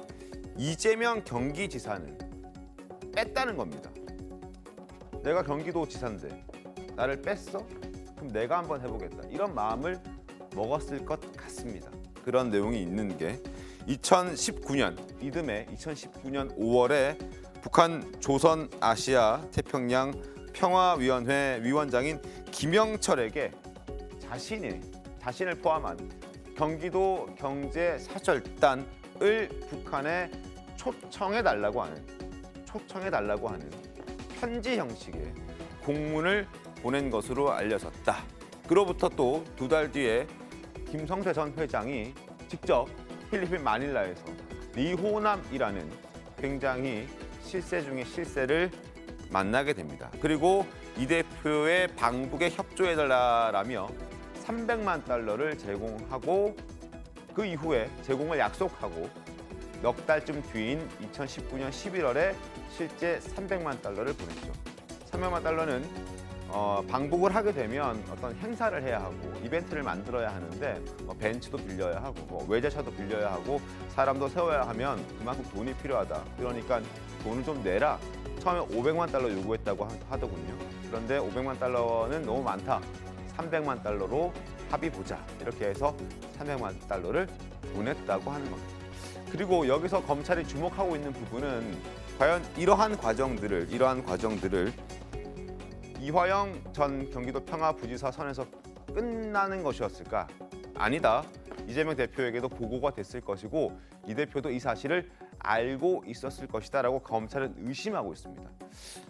이재명 경기지사는 뺐다는 겁니다. 내가 경기도지사인데 나를 뺐어? 그럼 내가 한번 해보겠다. 이런 마음을 먹었을 것 같습니다. 그런 내용이 있는 게 2019년 5월에 북한 조선아시아 태평양 평화위원회 위원장인 김영철에게 자신을 포함한 경기도 경제사절단을 북한에 초청해달라고 하는 편지 형식의 공문을 보낸 것으로 알려졌다. 그로부터 또 2달 뒤에 김성태 전 회장이 직접 필리핀 마닐라에서 리호남이라는 굉장히 실세 중의 실세를 만나게 됩니다. 그리고 이 대표의 방북에 협조해달라라며 300만 달러를 제공하고 그 이후에 제공을 약속하고 넉 달쯤 뒤인 2019년 11월에 실제 300만 달러를 보냈죠. 300만 달러는 방북을 하게 되면 어떤 행사를 해야 하고 이벤트를 만들어야 하는데 벤츠도 빌려야 하고 외제차도 빌려야 하고 사람도 세워야 하면 그만큼 돈이 필요하다. 그러니까 돈을 좀 내라. 처음에 500만 달러 요구했다고 하더군요. 그런데 500만 달러는 너무 많다. 300만 달러로 합의 보자. 이렇게 해서 300만 달러를 보냈다고 하는 겁니다. 그리고 여기서 검찰이 주목하고 있는 부분은 과연 이러한 과정들을 이화영 전 경기도 평화부지사 선에서 끝나는 것이었을까? 아니다. 이재명 대표에게도 보고가 됐을 것이고 이 대표도 이 사실을 알고 있었을 것이다라고 검찰은 의심하고 있습니다.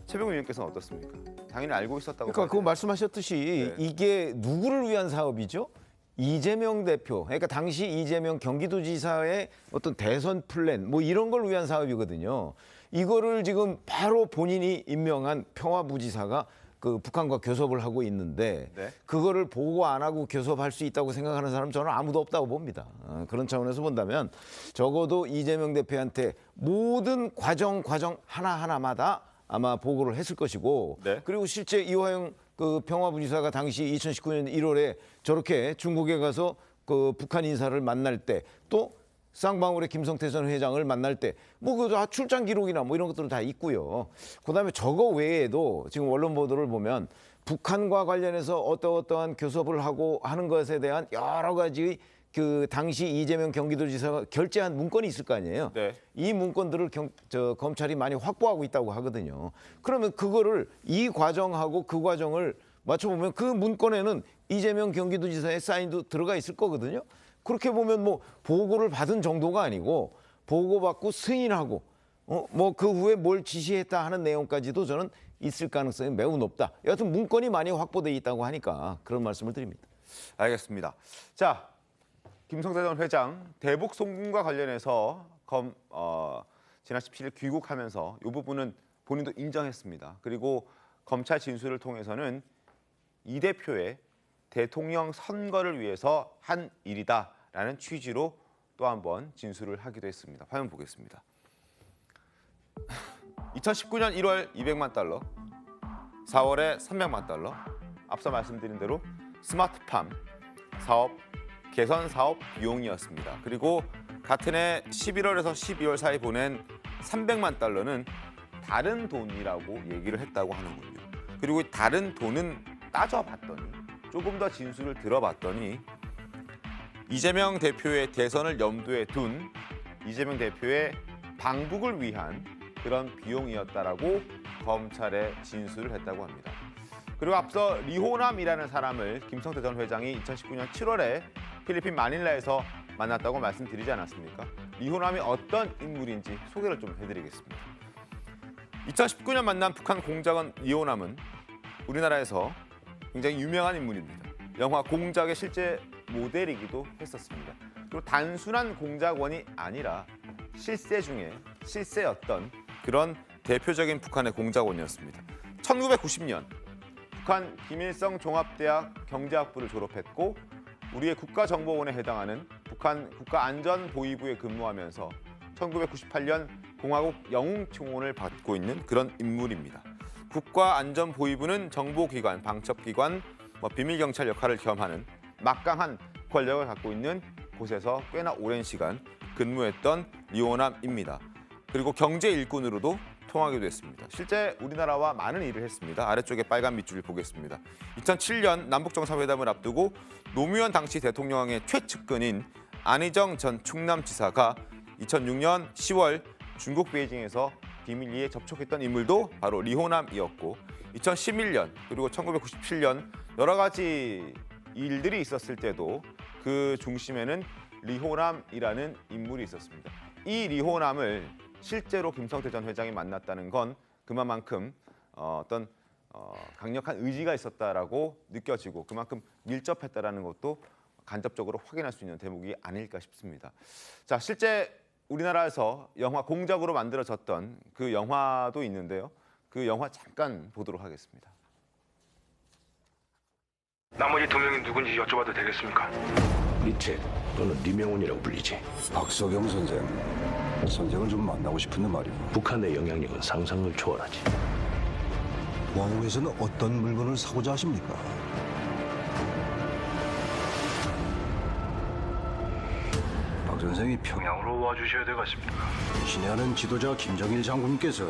최병우 의원께서는 어떻습니까? 당연히 알고 있었다고. 그러니까 그 말씀하셨듯이 이게 누구를 위한 사업이죠? 이재명 대표, 그러니까 당시 이재명 경기도지사의 어떤 대선 플랜 뭐 이런 걸 위한 사업이거든요. 이거를 지금 바로 본인이 임명한 평화부지사가 그 북한과 교섭을 하고 있는데 그거를 보고 안 하고 교섭할 수 있다고 생각하는 사람 저는 아무도 없다고 봅니다. 그런 차원에서 본다면 적어도 이재명 대표한테 모든 과정 하나하나마다 아마 보고를 했을 것이고 그리고 실제 이화영 그 평화부지사가 당시 2019년 1월에 저렇게 중국에 가서 그 북한 인사를 만날 때 또 쌍방울의 김성태 전 회장을 만날 때 뭐 그 출장 기록이나 뭐 이런 것들은 다 있고요. 그다음에 저거 외에도 지금 언론 보도를 보면 북한과 관련해서 어떠한 교섭을 하고 하는 것에 대한 여러 가지 그 당시 이재명 경기도지사가 결재한 문건이 있을 거 아니에요. 이 문건들을 검찰이 많이 확보하고 있다고 하거든요. 그러면 그거를 이 과정하고 그 과정을 맞춰보면 그 문건에는 이재명 경기도지사의 사인도 들어가 있을 거거든요. 그렇게 보면 뭐 보고를 받은 정도가 아니고 보고받고 승인하고 뭐 그 후에 뭘 지시했다 하는 내용까지도 저는 있을 가능성이 매우 높다. 여하튼 문건이 많이 확보돼 있다고 하니까 그런 말씀을 드립니다. 알겠습니다. 자, 김성태 전 회장 대북 송금과 관련해서 지난 17일 귀국하면서 이 부분은 본인도 인정했습니다. 그리고 검찰 진술을 통해서는 이 대표의 대통령 선거를 위해서 한 일이다라는 취지로 또 한 번 진술을 하기도 했습니다. 화면 보겠습니다. 2019년 1월 200만 달러, 4월에 300만 달러, 앞서 말씀드린 대로 스마트팜 사업, 개선 사업 비용이었습니다. 그리고 같은 해 11월에서 12월 사이 보낸 300만 달러는 다른 돈이라고 얘기를 했다고 하는군요. 그리고 다른 돈은 따져봤더니 조금 더 진술을 들어봤더니 이재명 대표의 대선을 염두에 둔 이재명 대표의 방북을 위한 그런 비용이었다라고 검찰에 진술을 했다고 합니다. 그리고 앞서 리호남이라는 사람을 김성태 전 회장이 2019년 7월에 필리핀 마닐라에서 만났다고 말씀드리지 않았습니까? 리호남이 어떤 인물인지 소개를 좀 해드리겠습니다. 2019년 만난 북한 공작원 리호남은 우리나라에서 굉장히 유명한 인물입니다. 영화 공작의 실제 모델이기도 했었습니다. 그리고 단순한 공작원이 아니라 실세 중에 실세였던 그런 대표적인 북한의 공작원이었습니다. 1990년 북한 김일성 종합대학 경제학부를 졸업했고 우리의 국가정보원에 해당하는 북한 국가안전보위부에 근무하면서 1998년 공화국 영웅총원을 받고 있는 그런 인물입니다. 국가안전보위부는 정보기관, 방첩기관, 비밀경찰 역할을 겸하는 막강한 권력을 갖고 있는 곳에서 꽤나 오랜 시간 근무했던 리호남입니다. 그리고 경제 일꾼으로도 통하기도 했습니다. 실제 우리나라와 많은 일을 했습니다. 아래쪽에 빨간 밑줄을 보겠습니다. 2007년 남북정상회담을 앞두고 노무현 당시 대통령의 최측근인 안희정 전 충남지사가 2006년 10월 중국 베이징에서 비밀리에 접촉했던 인물도 바로 리호남이었고 2011년 그리고 1997년 여러 가지 일들이 있었을 때도 그 중심에는 리호남이라는 인물이 있었습니다. 이 리호남을 실제로 김성태 전 회장이 만났다는 건 그만큼 어떤 강력한 의지가 있었다라고 느껴지고 그만큼 밀접했다라는 것도 간접적으로 확인할 수 있는 대목이 아닐까 싶습니다. 자, 실제 우리나라에서 영화 공작으로 만들어졌던 그 영화도 있는데요. 그 영화 잠깐 보도록 하겠습니다. 나머지 두 명이 누군지 여쭤봐도 되겠습니까? 리체 또는 리명훈이라고 불리지. 박석영 선생, 선생을 좀 만나고 싶은데 말이오. 북한의 영향력은 상상을 초월하지. 왕국에서는 어떤 물건을 사고자 하십니까? 박 선생이 평양으로 와주셔야 되겠습니다. 신의 하는 지도자 김정일 장군께서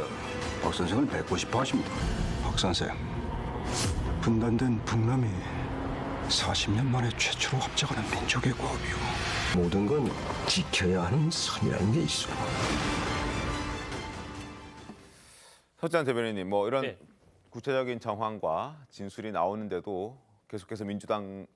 박 선생을 뵙고 싶어 하십니다. 박 선생, 분단된 북남이 40년 만에 최초로 합작하는 민족의 과업이오. 모든 건 지켜야 하는 선이라는 게 있어. 서지환 대변인님, 뭐 이런 구체적인 정황과 진술이 나오는데도 계속해서 민주당은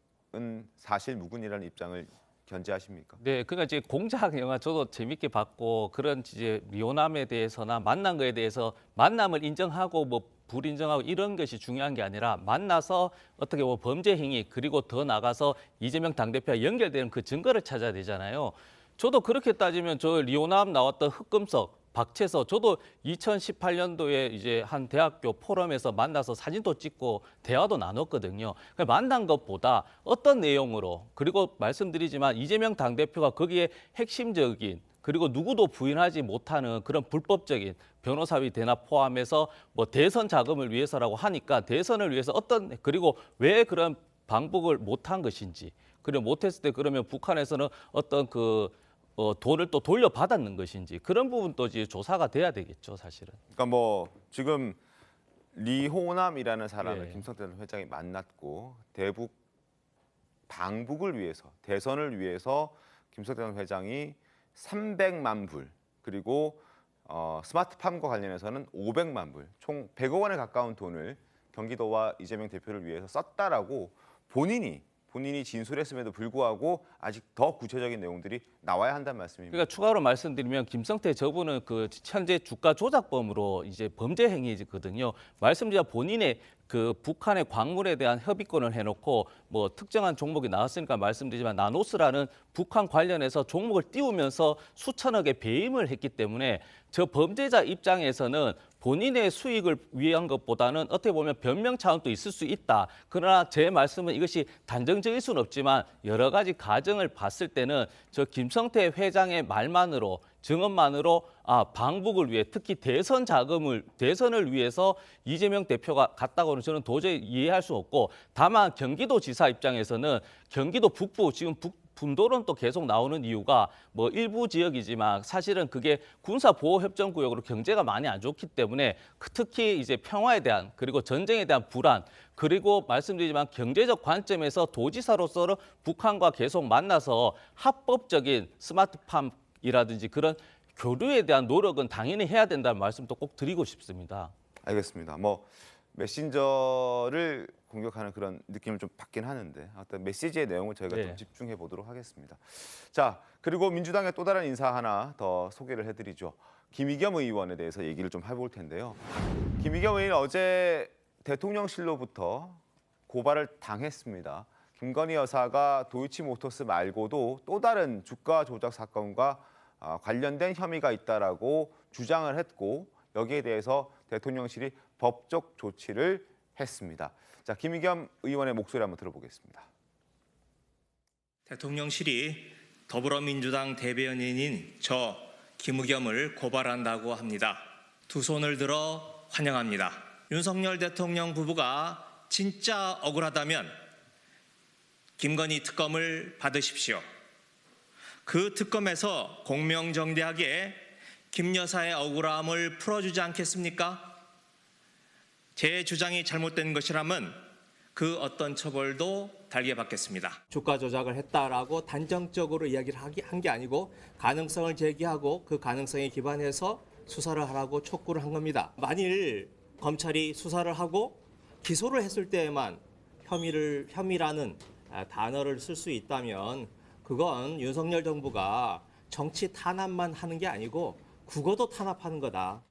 사실 무근이라는 입장을 견지하십니까? 네, 그러니까 이제 공작 영화 저도 재밌게 봤고 그런 이제 미혼함에 대해서나 만난 거에 대해서 만남을 인정하고 뭐 불인정하고 이런 것이 중요한 게 아니라 만나서 어떻게 뭐 범죄 행위 그리고 더 나가서 이재명 당대표와 연결되는 그 증거를 찾아야 되잖아요. 저도 그렇게 따지면 저 리오남 나왔던 흑금석 박채서 저도 2018년도에 이제 한 대학교 포럼에서 만나서 사진도 찍고 대화도 나눴거든요. 만난 것보다 어떤 내용으로 그리고 말씀드리지만 이재명 당대표가 거기에 핵심적인 그리고 누구도 부인하지 못하는 그런 불법적인 변호사비 대납 포함해서 뭐 대선 자금을 위해서라고 하니까 대선을 위해서 어떤 그리고 왜 그런 방북을 못한 것인지 그리고 못했을 때 그러면 북한에서는 어떤 돈을 또 돌려받았는 것인지 그런 부분도 이제 조사가 돼야 되겠죠, 사실은. 그러니까 뭐 지금 리호남이라는 사람을 김성태 회장이 만났고 대북 방북을 위해서 대선을 위해서 김성태 회장이 300만 불 그리고 스마트팜과 관련해서는 500만 불 총 100억 원에 가까운 돈을 경기도와 이재명 대표를 위해서 썼다라고 본인이 진술했음에도 불구하고 아직 더 구체적인 내용들이 나와야 한다는 말씀입니다. 그러니까 추가로 말씀드리면 김성태 저분은 그 현재 주가 조작범으로 이제 범죄 행위거든요. 말씀드린 본인의 그 북한의 광물에 대한 협의권을 해놓고 뭐 특정한 종목이 나왔으니까 말씀드리지만 나노스라는 북한 관련해서 종목을 띄우면서 수천억의 배임을 했기 때문에 저 범죄자 입장에서는 본인의 수익을 위한 것보다는 어떻게 보면 변명 차원도 있을 수 있다. 그러나 제 말씀은 이것이 단정적일 수는 없지만 여러 가지 가정을 봤을 때는 저 김성태 회장의 말만으로 증언만으로 방북을 위해 특히 대선을 위해서 이재명 대표가 갔다고는 저는 도저히 이해할 수 없고 다만 경기도지사 입장에서는 경기도 북부 지금 분도론 또 계속 나오는 이유가 뭐 일부 지역이지만 사실은 그게 군사보호협정구역으로 경제가 많이 안 좋기 때문에 특히 이제 평화에 대한 그리고 전쟁에 대한 불안 그리고 말씀드리지만 경제적 관점에서 도지사로서는 북한과 계속 만나서 합법적인 스마트팜이라든지 그런 교류에 대한 노력은 당연히 해야 된다는 말씀도 꼭 드리고 싶습니다. 알겠습니다. 뭐 메신저를 공격하는 그런 느낌을 좀 받긴 하는데 어떤 메시지의 내용을 저희가 좀 집중해 보도록 하겠습니다. 자, 그리고 민주당의 또 다른 인사 하나 더 소개를 해드리죠. 김의겸 의원에 대해서 얘기를 좀 해볼 텐데요. 김의겸 의원은 어제 대통령실로부터 고발을 당했습니다. 김건희 여사가 도이치모터스 말고도 또 다른 주가 조작 사건과 관련된 혐의가 있다라고 주장을 했고 여기에 대해서 대통령실이 법적 조치를 했습니다. 자, 김의겸 의원의 목소리 한번 들어보겠습니다. 대통령실이 더불어민주당 대변인인 저 김의겸을 고발한다고 합니다. 두 손을 들어 환영합니다. 윤석열 대통령 부부가 진짜 억울하다면 김건희 특검을 받으십시오. 그 특검에서 공명정대하게 김 여사의 억울함을 풀어주지 않겠습니까? 제 주장이 잘못된 것이라면 그 어떤 처벌도 달게 받겠습니다. 주가 조작을 했다라고 단정적으로 이야기를 한 게 아니고 가능성을 제기하고 그 가능성에 기반해서 수사를 하라고 촉구를 한 겁니다. 만일 검찰이 수사를 하고 기소를 했을 때에만 혐의라는 단어를 쓸 수 있다면 그건 윤석열 정부가 정치 탄압만 하는 게 아니고 국어도 탄압하는 거다.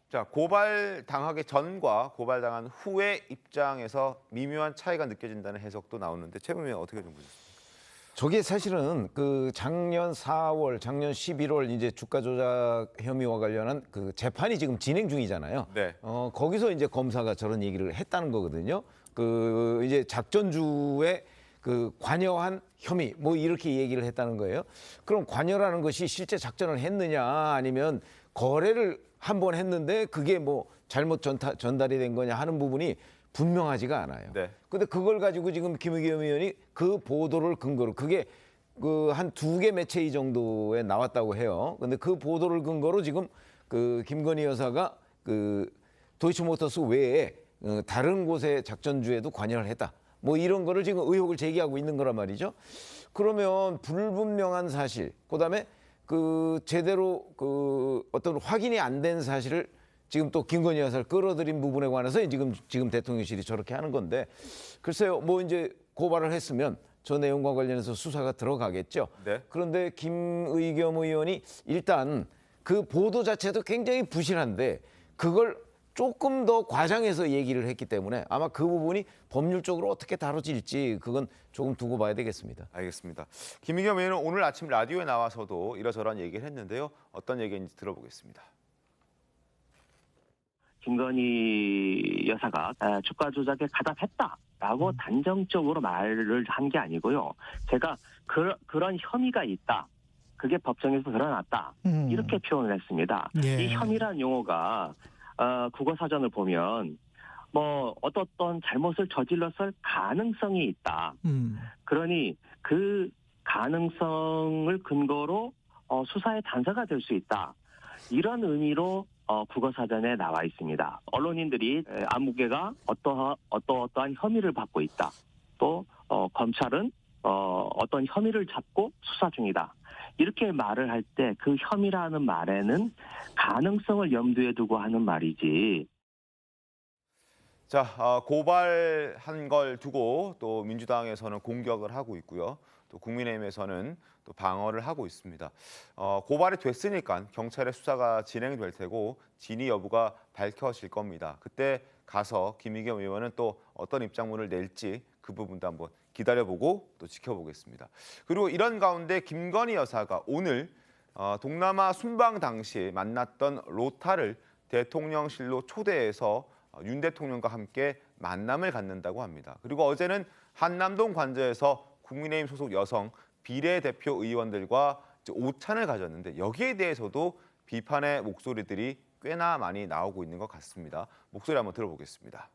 자, 고발당하기 전과 고발당한 후의 입장에서 미묘한 차이가 느껴진다는 해석도 나오는데 최 의원 어떻게 좀 보셨습니까? 저게 사실은 그 작년 4월, 작년 11월 이제 주가 조작 혐의와 관련한 그 재판이 지금 진행 중이잖아요. 네. 거기서 이제 검사가 저런 얘기를 했다는 거거든요. 그 이제 작전주에 그 관여한 혐의 뭐 이렇게 얘기를 했다는 거예요. 그럼 관여라는 것이 실제 작전을 했느냐 아니면 거래를 한 번 했는데 그게 뭐 잘못 전달이 된 거냐 하는 부분이 분명하지가 않아요. 네. 근데 그걸 가지고 지금 김의겸 의원이 그 보도를 근거로 그게 그 한 2개 매체 정도에 나왔다고 해요. 근데 그 보도를 근거로 지금 그 김건희 여사가 그 도이치모터스 외에 다른 곳의 작전주에도 관여를 했다. 뭐 이런 거를 지금 의혹을 제기하고 있는 거란 말이죠. 그러면 불분명한 사실, 그다음에 그 제대로 그 어떤 확인이 안 된 사실을 지금 또 김건희 여사를 끌어들인 부분에 관해서 지금 대통령실이 저렇게 하는 건데 글쎄요, 뭐 이제 고발을 했으면 저 내용과 관련해서 수사가 들어가겠죠. 네. 그런데 김의겸 의원이 일단 그 보도 자체도 굉장히 부실한데 그걸 조금 더 과장해서 얘기를 했기 때문에 아마 그 부분이 법률적으로 어떻게 다뤄질지 그건 조금 두고 봐야 되겠습니다. 알겠습니다. 김의겸 의원은 오늘 아침 라디오에 나와서도 이러저러한 얘기를 했는데요. 어떤 얘기인지 들어보겠습니다. 김건희 여사가 주가 조작에 가담했다라고 단정적으로 말을 한 게 아니고요. 제가 그런 혐의가 있다. 그게 법정에서 드러났다. 이렇게 표현을 했습니다. 예. 이 혐의라는 용어가 국어사전을 보면 뭐 어떤 잘못을 저질렀을 가능성이 있다. 그러니 그 가능성을 근거로 수사의 단서가 될 수 있다. 이런 의미로 국어사전에 나와 있습니다. 언론인들이 안무개가 어떠한 혐의를 받고 있다. 또 검찰은 어떤 혐의를 잡고 수사 중이다. 이렇게 말을 할 때 그 혐의라는 말에는 가능성을 염두에 두고 하는 말이지. 자, 고발한 걸 두고 또 민주당에서는 공격을 하고 있고요. 또 국민의힘에서는 또 방어를 하고 있습니다. 고발이 됐으니까 경찰의 수사가 진행될 테고 진위 여부가 밝혀질 겁니다. 그때 가서 김의겸 의원은 또 어떤 입장문을 낼지 그 부분도 한번 기다려보고 또 지켜보겠습니다. 그리고 이런 가운데 김건희 여사가 오늘 동남아 순방 당시 만났던 로타를 대통령실로 초대해서 윤 대통령과 함께 만남을 갖는다고 합니다. 그리고 어제는 한남동 관저에서 국민의힘 소속 여성 비례대표 의원들과 오찬을 가졌는데 여기에 대해서도 비판의 목소리들이 꽤나 많이 나오고 있는 것 같습니다. 목소리 한번 들어보겠습니다.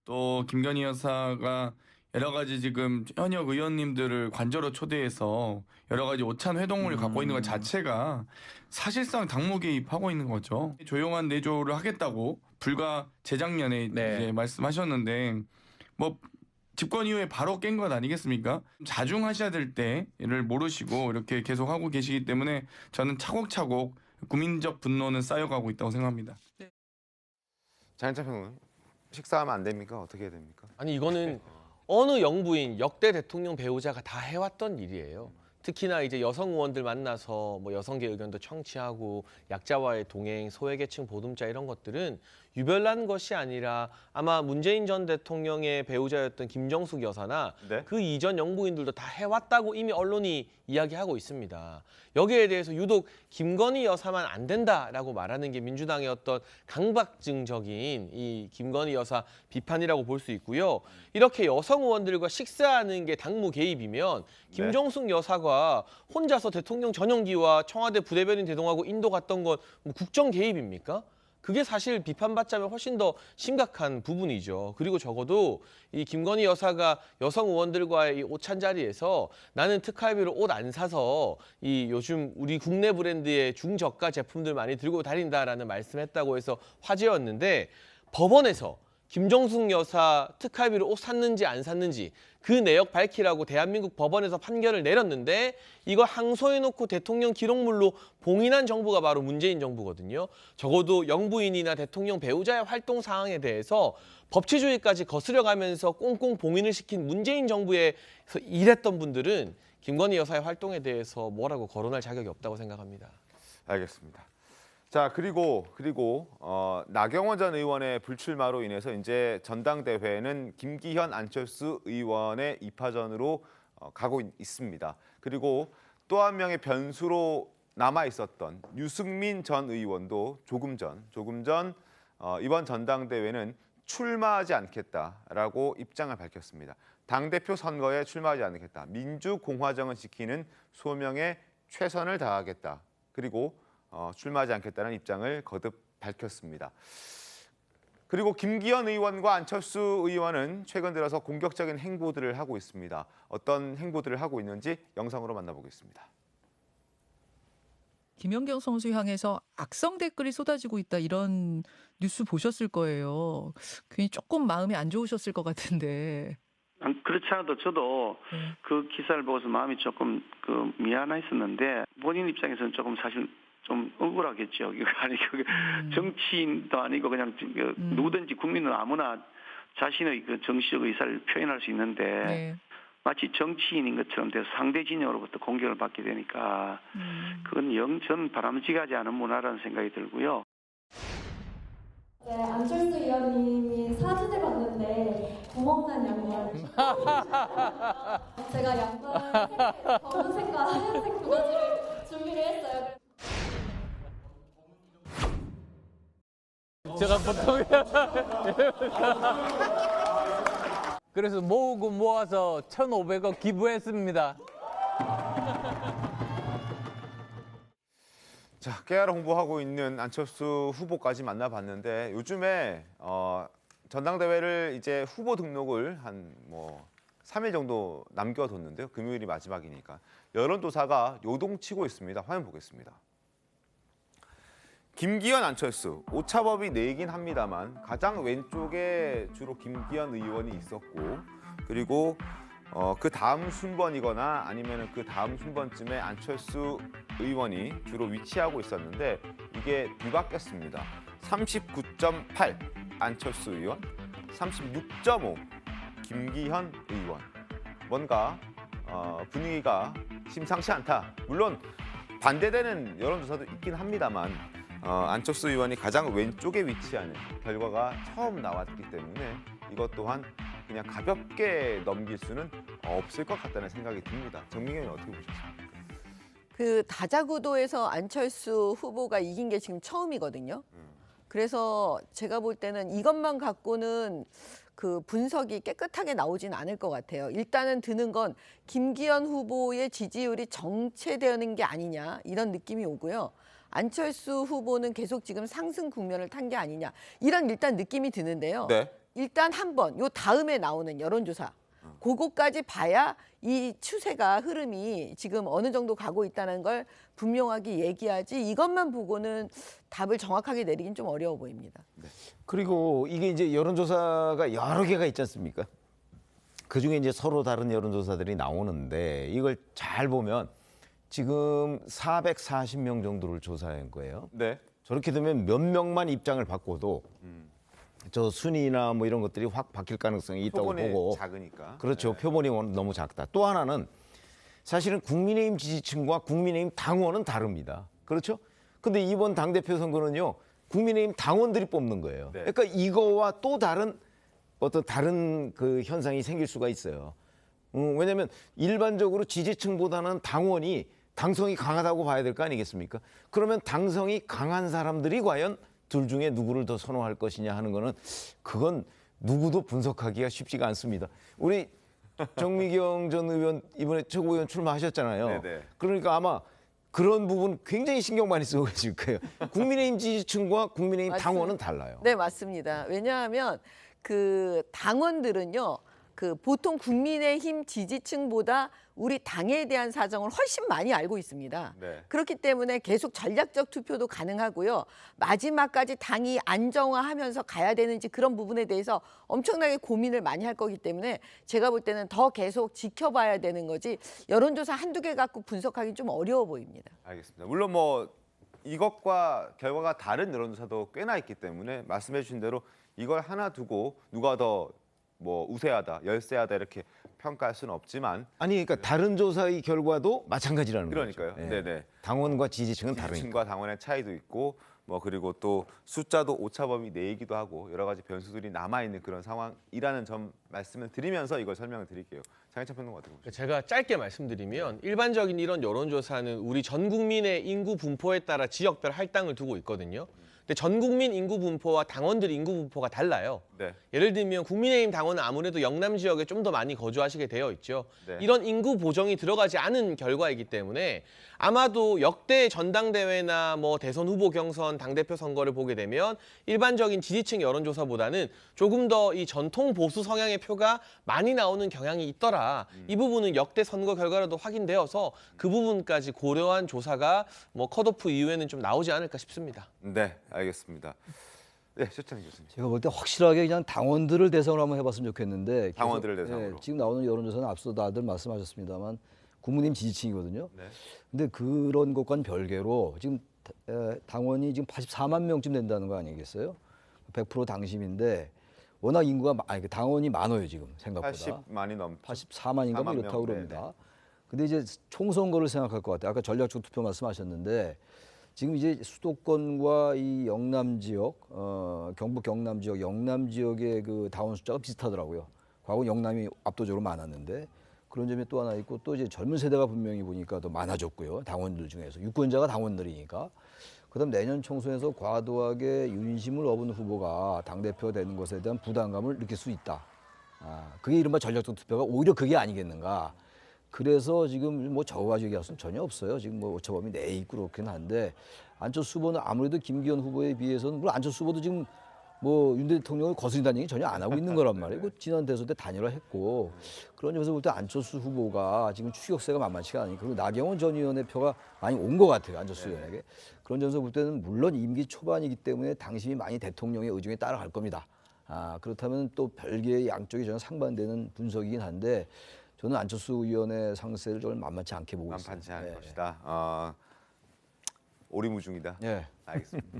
또 김건희 여사가 여러 가지 지금 현역 의원님들을 관저로 초대해서 여러 가지 오찬 회동을 갖고 있는 것 자체가 사실상 당무 개입하고 있는 거죠. 조용한 내조를 하겠다고 불과 재작년에 이제 말씀하셨는데 뭐 집권 이후에 바로 깬 것 아니겠습니까? 자중하셔야 될 때를 모르시고 이렇게 계속 하고 계시기 때문에 저는 차곡차곡 국민적 분노는 쌓여가고 있다고 생각합니다. 장현찬 평론가님, 식사하면 안 됩니까? 어떻게 해야 됩니까? 아니 이거는 어느 영부인 역대 대통령 배우자가 다 해왔던 일이에요. 특히나 이제 여성 의원들 만나서 뭐 여성계 의견도 청취하고 약자와의 동행, 소외계층 보듬자 이런 것들은 유별난 것이 아니라 아마 문재인 전 대통령의 배우자였던 김정숙 여사나 그 이전 영부인들도 다 해왔다고 이미 언론이 이야기하고 있습니다. 여기에 대해서 유독 김건희 여사만 안 된다라고 말하는 게 민주당의 어떤 강박증적인 이 김건희 여사 비판이라고 볼 수 있고요. 이렇게 여성 의원들과 식사하는 게 당무 개입이면 김정숙 여사가 혼자서 대통령 전용기와 청와대 부대변인 대동하고 인도 갔던 건 뭐 국정 개입입니까? 그게 사실 비판받자면 훨씬 더 심각한 부분이죠. 그리고 적어도 이 김건희 여사가 여성 의원들과의 이 오찬 자리에서 나는 특활비로 옷 안 사서 이 요즘 우리 국내 브랜드의 중저가 제품들 많이 들고 다닌다라는 말씀했다고 해서 화제였는데 법원에서 김정숙 여사 특활비로 옷 샀는지 안 샀는지 그 내역 밝히라고 대한민국 법원에서 판결을 내렸는데 이걸 항소해놓고 대통령 기록물로 봉인한 정부가 바로 문재인 정부거든요. 적어도 영부인이나 대통령 배우자의 활동 사항에 대해서 법치주의까지 거스려가면서 꽁꽁 봉인을 시킨 문재인 정부에서 일했던 분들은 김건희 여사의 활동에 대해서 뭐라고 거론할 자격이 없다고 생각합니다. 알겠습니다. 자, 그리고 나경원 전 의원의 불출마로 인해서 이제 전당대회는 김기현, 안철수 의원의 2파전으로 가고 있습니다. 그리고 또 한 명의 변수로 남아 있었던 유승민 전 의원도 조금 전 이번 전당대회는 출마하지 않겠다라고 입장을 밝혔습니다. 당대표 선거에 출마하지 않겠다. 민주공화정을 지키는 소명에 최선을 다하겠다. 그리고 출마하지 않겠다는 입장을 거듭 밝혔습니다. 그리고 김기현 의원과 안철수 의원은 최근 들어서 공격적인 행보들을 하고 있습니다. 어떤 행보들을 하고 있는지 영상으로 만나보겠습니다. 김연경 선수 향해서 악성 댓글이 쏟아지고 있다 이런 뉴스 보셨을 거예요. 괜히 조금 마음이 안 좋으셨을 것 같은데. 그렇지 않아도 저도 그 기사를 보고서 마음이 조금 미안했었는데 본인 입장에서는 조금 사실 좀 억울하겠죠. 아니 정치인도 아니고 그냥 누구든지 국민은 아무나 자신의 그 정치적 의사를 표현할 수 있는데 네. 마치 정치인인 것처럼 돼서 상대 진영으로부터 공격을 받게 되니까 그건 영전 바람직하지 않은 문화라는 생각이 들고요. 네, 안철수 의원님이 사진을 봤는데 구멍난 양말. 제가 양말 검은색과 하얀색 두 가지를 준비를 했어요. 제가 보통 그래서 모아서 1,500원 기부했습니다. 자, 깨알을 홍보하고 있는 안철수 후보까지 만나봤는데 요즘에 전당대회를 이제 후보 등록을 한 3일 정도 남겨뒀는데요. 금요일이 마지막이니까 여론조사가 요동치고 있습니다. 화면 보겠습니다. 김기현, 안철수, 오차범위 내긴 합니다만 가장 왼쪽에 주로 김기현 의원이 있었고 그리고 그 다음 순번이거나 아니면 그 다음 순번쯤에 안철수 의원이 주로 위치하고 있었는데 이게 뒤바뀌었습니다. 39.8 안철수 의원, 36.5 김기현 의원. 뭔가 분위기가 심상치 않다. 물론 반대되는 여론조사도 있긴 합니다만 안철수 의원이 가장 왼쪽에 위치하는 결과가 처음 나왔기 때문에 이것 또한 그냥 가볍게 넘길 수는 없을 것 같다는 생각이 듭니다. 정민경 의원 어떻게 보셨습니까? 그 다자구도에서 안철수 후보가 이긴 게 지금 처음이거든요. 그래서 제가 볼 때는 이것만 갖고는 그 분석이 깨끗하게 나오진 않을 것 같아요. 일단은 드는 건 김기현 후보의 지지율이 정체되는 게 아니냐 이런 느낌이 오고요. 안철수 후보는 계속 지금 상승 국면을 탄 게 아니냐 이런 일단 느낌이 드는데요. 네. 일단 한번 요 다음에 나오는 여론조사 그거까지 봐야 이 추세가 흐름이 지금 어느 정도 가고 있다는 걸 분명하게 얘기하지 이것만 보고는 답을 정확하게 내리긴 좀 어려워 보입니다. 네. 그리고 이게 이제 여론조사가 여러 개가 있지 않습니까? 그중에 이제 서로 다른 여론조사들이 나오는데 이걸 잘 보면 지금 440명 정도를 조사한 거예요. 네. 저렇게 되면 몇 명만 입장을 바꿔도 저 순위나 뭐 이런 것들이 확 바뀔 가능성이 있다고 표본이 보고. 작으니까. 그렇죠. 표본이 너무 작다. 또 하나는 사실은 국민의힘 지지층과 국민의힘 당원은 다릅니다. 그렇죠? 근데 이번 당대표 선거는요. 국민의힘 당원들이 뽑는 거예요. 네. 그러니까 이거와 또 다른 어떤 다른 그 현상이 생길 수가 있어요. 왜냐하면 일반적으로 지지층보다는 당원이 당성이 강하다고 봐야 될 거 아니겠습니까? 그러면 당성이 강한 사람들이 과연 둘 중에 누구를 더 선호할 것이냐 하는 거는 그건 누구도 분석하기가 쉽지가 않습니다. 우리 정미경 전 의원 이번에 최고위원 출마하셨잖아요. 네네. 그러니까 아마 그런 부분 굉장히 신경 많이 쓰고 계실 거예요. 국민의힘 지지층과 국민의힘 당원은 달라요. 네, 맞습니다. 왜냐하면 그 당원들은요. 그 보통 국민의힘 지지층보다 우리 당에 대한 사정을 훨씬 많이 알고 있습니다. 네. 그렇기 때문에 계속 전략적 투표도 가능하고요. 마지막까지 당이 안정화하면서 가야 되는지 그런 부분에 대해서 엄청나게 고민을 많이 할 거기 때문에 제가 볼 때는 더 계속 지켜봐야 되는 거지 여론조사 한두 개 갖고 분석하기 좀 어려워 보입니다. 알겠습니다. 물론 뭐 이것과 결과가 다른 여론조사도 꽤나 있기 때문에 말씀해 주신 대로 이걸 하나 두고 누가 더 우세하다, 열세하다 이렇게 평가할 수는 없지만 아니 그러니까 다른 조사의 결과도 마찬가지라는 거죠. 그러니까요. 네네. 당원과 지지층은 다르니까. 지지층과 당원의 차이도 있고 그리고 또 숫자도 오차범위 내이기도 하고 여러 가지 변수들이 남아 있는 그런 상황이라는 점 말씀을 드리면서 이걸 설명을 드릴게요. 장혜찬 평론가 어떻게 보세요? 제가 짧게 말씀드리면 일반적인 이런 여론조사는 우리 전 국민의 인구 분포에 따라 지역별 할당을 두고 있거든요. 근데 전 국민 인구 분포와 당원들 인구 분포가 달라요. 네. 예를 들면 국민의힘 당원은 아무래도 영남 지역에 좀 더 많이 거주하시게 되어 있죠. 네. 이런 인구 보정이 들어가지 않은 결과이기 때문에 아마도 역대 전당대회나 뭐 대선 후보 경선, 당대표 선거를 보게 되면 일반적인 지지층 여론조사보다는 조금 더 이 전통 보수 성향의 표가 많이 나오는 경향이 있더라. 이 부분은 역대 선거 결과로도 확인되어서 그 부분까지 고려한 조사가 뭐 컷오프 이후에는 좀 나오지 않을까 싶습니다. 네, 알겠습니다. 네, 최찬희 교수님. 제가 볼 때 확실하게 그냥 당원들을 대상으로 한번 해봤으면 좋겠는데 계속, 당원들을 대상으로. 지금 나오는 여론조사는 앞서 다들 말씀하셨습니다만 국민의힘 지지층이거든요. 네. 근데 그런 것과는 별개로 지금 당원이 지금 84만 명쯤 된다는 거 아니겠어요? 100% 당심인데 워낙 인구가 당원이 많아요 지금 생각보다. 80만이 넘죠. 84만인가 뭐 이렇다고 그럽니다. 근데 이제 총선거를 생각할 것 같아요. 아까 전략적 투표 말씀하셨는데 지금 이제 수도권과 이 영남 지역, 경북 경남 지역, 영남 지역의 그 당원 숫자가 비슷하더라고요. 과거 영남이 압도적으로 많았는데 그런 점이 또 하나 있고 또 이제 젊은 세대가 분명히 보니까 더 많아졌고요. 당원들 중에서 유권자가 당원들이니까. 그다음 내년 총선에서 과도하게 윤심을 얻은 후보가 당대표가 되는 것에 대한 부담감을 느낄 수 있다. 그게 이른바 전략적 투표가 오히려 그게 아니겠는가. 그래서 지금 뭐 저거 가지고 얘기할 수는 전혀 없어요. 지금 뭐 오차범위 내에 있고 그렇긴 한데 안철수 후보는 아무래도 김기현 후보에 비해서는 물론 안철수 후보도 지금 뭐 윤 대통령을 거스린다는 얘기 전혀 안 하고 있는 거란 말이에요. 그 지난 대선 때 단일화했고 그런 점에서 볼 때 안철수 후보가 지금 추격세가 만만치가 아니고 그리고 나경원 전 의원의 표가 많이 온 것 같아요. 안철수 의원에게. 그런 점에서 볼 때는 물론 임기 초반이기 때문에 당신이 많이 대통령의 의중에 따라갈 겁니다. 그렇다면 또 별개의 양쪽이 전혀 상반되는 분석이긴 한데 저는 안철수 의원의 상세를 좀 만만치 않게 보고 있습니다. 만만치 않을 것이다. 오리무중이다. 네. 알겠습니다.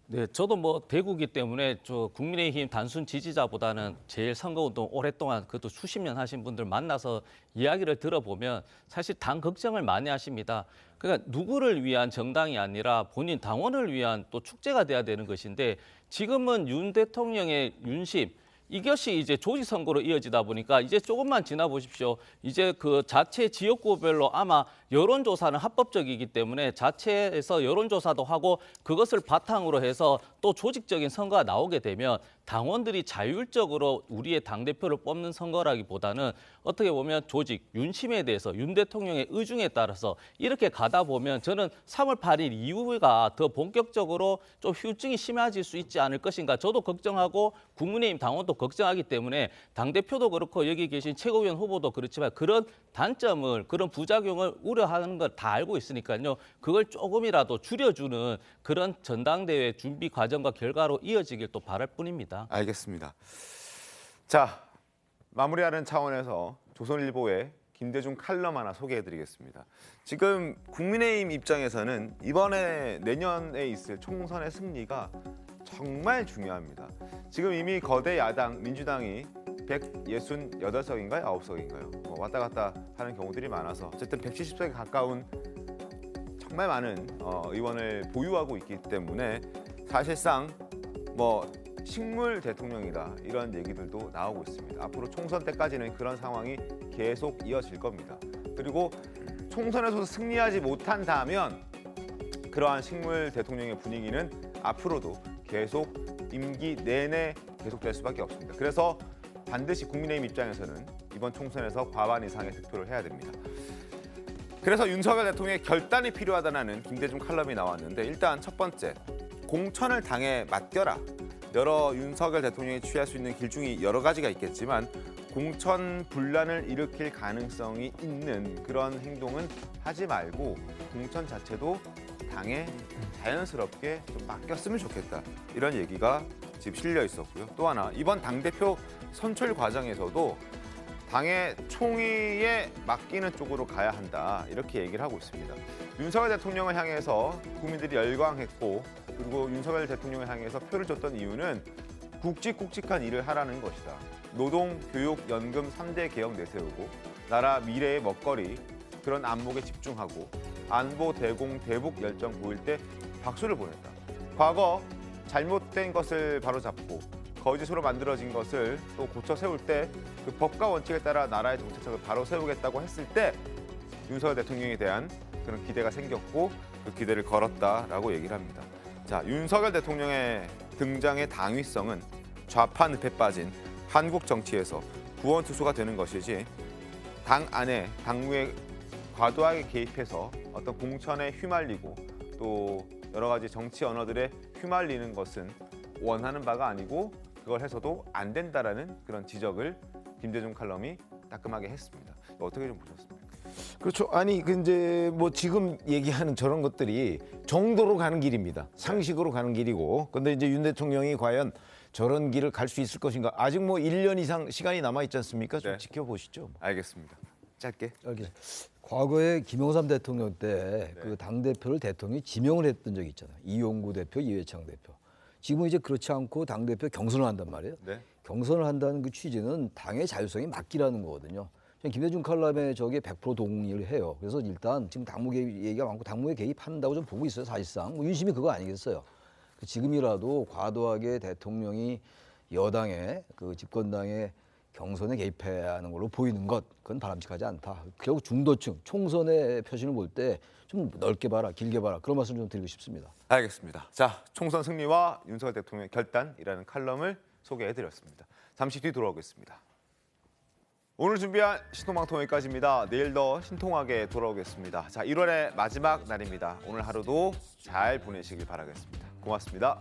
네, 저도 뭐 대구기 때문에 저 국민의힘 단순 지지자보다는 제일 선거운동 오랫동안 그것도 수십 년 하신 분들 만나서 이야기를 들어보면 사실 당 걱정을 많이 하십니다. 그러니까 누구를 위한 정당이 아니라 본인 당원을 위한 또 축제가 돼야 되는 것인데 지금은 윤 대통령의 윤심 이것이 이제 조직 선거로 이어지다 보니까 이제 조금만 지나 보십시오. 이제 그 자체 지역구별로 아마 여론조사는 합법적이기 때문에 자체에서 여론조사도 하고 그것을 바탕으로 해서 또 조직적인 선거가 나오게 되면 당원들이 자율적으로 우리의 당대표를 뽑는 선거라기보다는 어떻게 보면 조직, 윤심에 대해서 윤 대통령의 의중에 따라서 이렇게 가다 보면 저는 3월 8일 이후가 더 본격적으로 좀 후유증이 심해질 수 있지 않을 것인가 저도 걱정하고 국민의힘 당원도 걱정하기 때문에 당대표도 그렇고 여기 계신 최고위원 후보도 그렇지만 그런 단점을 그런 부작용을 우려하는 걸 다 알고 있으니까요. 그걸 조금이라도 줄여주는 그런 전당대회 준비 과정과 결과로 이어지길 또 바랄 뿐입니다. 알겠습니다. 자, 마무리하는 차원에서 조선일보의 김대중 칼럼 하나 소개해드리겠습니다. 지금 국민의힘 입장에서는 이번에 내년에 있을 총선의 승리가 정말 중요합니다. 지금 이미 거대 야당 민주당이 168석인가요? 9석인가요? 뭐 왔다 갔다 하는 경우들이 많아서 어쨌든 170석에 가까운 정말 많은 의원을 보유하고 있기 때문에 사실상 뭐 식물 대통령이다 이런 얘기들도 나오고 있습니다. 앞으로 총선 때까지는 그런 상황이 계속 이어질 겁니다. 그리고 총선에서 승리하지 못한다면 그러한 식물 대통령의 분위기는 앞으로도 계속 임기 내내 계속될 수밖에 없습니다. 그래서 반드시 국민의힘 입장에서는 이번 총선에서 과반 이상의 득표를 해야 됩니다. 그래서 윤석열 대통령의 결단이 필요하다는 김대중 칼럼이 나왔는데 일단 첫 번째, 공천을 당에 맡겨라. 여러 윤석열 대통령이 취할 수 있는 길 중에 여러 가지가 있겠지만 공천 분란을 일으킬 가능성이 있는 그런 행동은 하지 말고 공천 자체도 당에 자연스럽게 좀 맡겼으면 좋겠다. 이런 얘기가 지금 실려 있었고요. 또 하나, 이번 당대표 선출 과정에서도 당의 총의에 맡기는 쪽으로 가야 한다. 이렇게 얘기를 하고 있습니다. 윤석열 대통령을 향해서 국민들이 열광했고 그리고 윤석열 대통령을 향해서 표를 줬던 이유는 굵직굵직한 일을 하라는 것이다. 노동, 교육, 연금 3대 개혁 내세우고 나라 미래의 먹거리 그런 안목에 집중하고 안보, 대공, 대북 열정 보일 때 박수를 보냈다. 과거 잘못된 것을 바로잡고 거짓으로 만들어진 것을 또 고쳐 세울 때 그 법과 원칙에 따라 나라의 정책을 바로 세우겠다고 했을 때 윤석열 대통령에 대한 그런 기대가 생겼고 그 기대를 걸었다라고 얘기를 합니다. 자, 윤석열 대통령의 등장의 당위성은 좌파 늪에 빠진 한국 정치에서 구원투수가 되는 것이지 당 안에 당무에 과도하게 개입해서 어떤 공천에 휘말리고 또 여러 가지 정치 언어들에 휘말리는 것은 원하는 바가 아니고 그걸 해서도 안 된다라는 그런 지적을 김대중 칼럼이 따끔하게 했습니다. 어떻게 좀 보셨습니까? 그렇죠. 아니 근데 뭐 지금 얘기하는 저런 것들이 정도로 가는 길입니다. 상식으로 가는 길이고. 근데 이제 윤 대통령이 과연 저런 길을 갈 수 있을 것인가? 아직 뭐 1년 이상 시간이 남아 있지 않습니까? 좀 지켜보시죠. 알겠습니다. 짧게. 과거에 김영삼 대통령 때 그 당대표를 대통령이 지명을 했던 적이 있잖아요. 이용구 대표, 이회창 대표. 지금은 이제 그렇지 않고 당대표 경선을 한단 말이에요. 경선을 한다는 그 취지는 당의 자율성이 맡기라는 거거든요. 김대중 칼럼에 저게 100% 동의를 해요. 그래서 일단 지금 당무 개입 얘기가 많고 당무에 개입한다고 좀 보고 있어요. 사실상 뭐 윤심이 그거 아니겠어요. 지금이라도 과도하게 대통령이 여당의 그 집권당의 경선에 개입해야 하는 걸로 보이는 것, 그건 바람직하지 않다. 결국 중도층 총선의 표심을 볼 때 좀 넓게 봐라, 길게 봐라, 그런 말씀 좀 드리고 싶습니다. 알겠습니다. 자, 총선 승리와 윤석열 대통령의 결단이라는 칼럼을 소개해드렸습니다. 잠시 뒤 돌아오겠습니다. 오늘 준비한 신통방통 여기까지입니다. 내일 더 신통하게 돌아오겠습니다. 자, 1월의 마지막 날입니다. 오늘 하루도 잘 보내시길 바라겠습니다. 고맙습니다.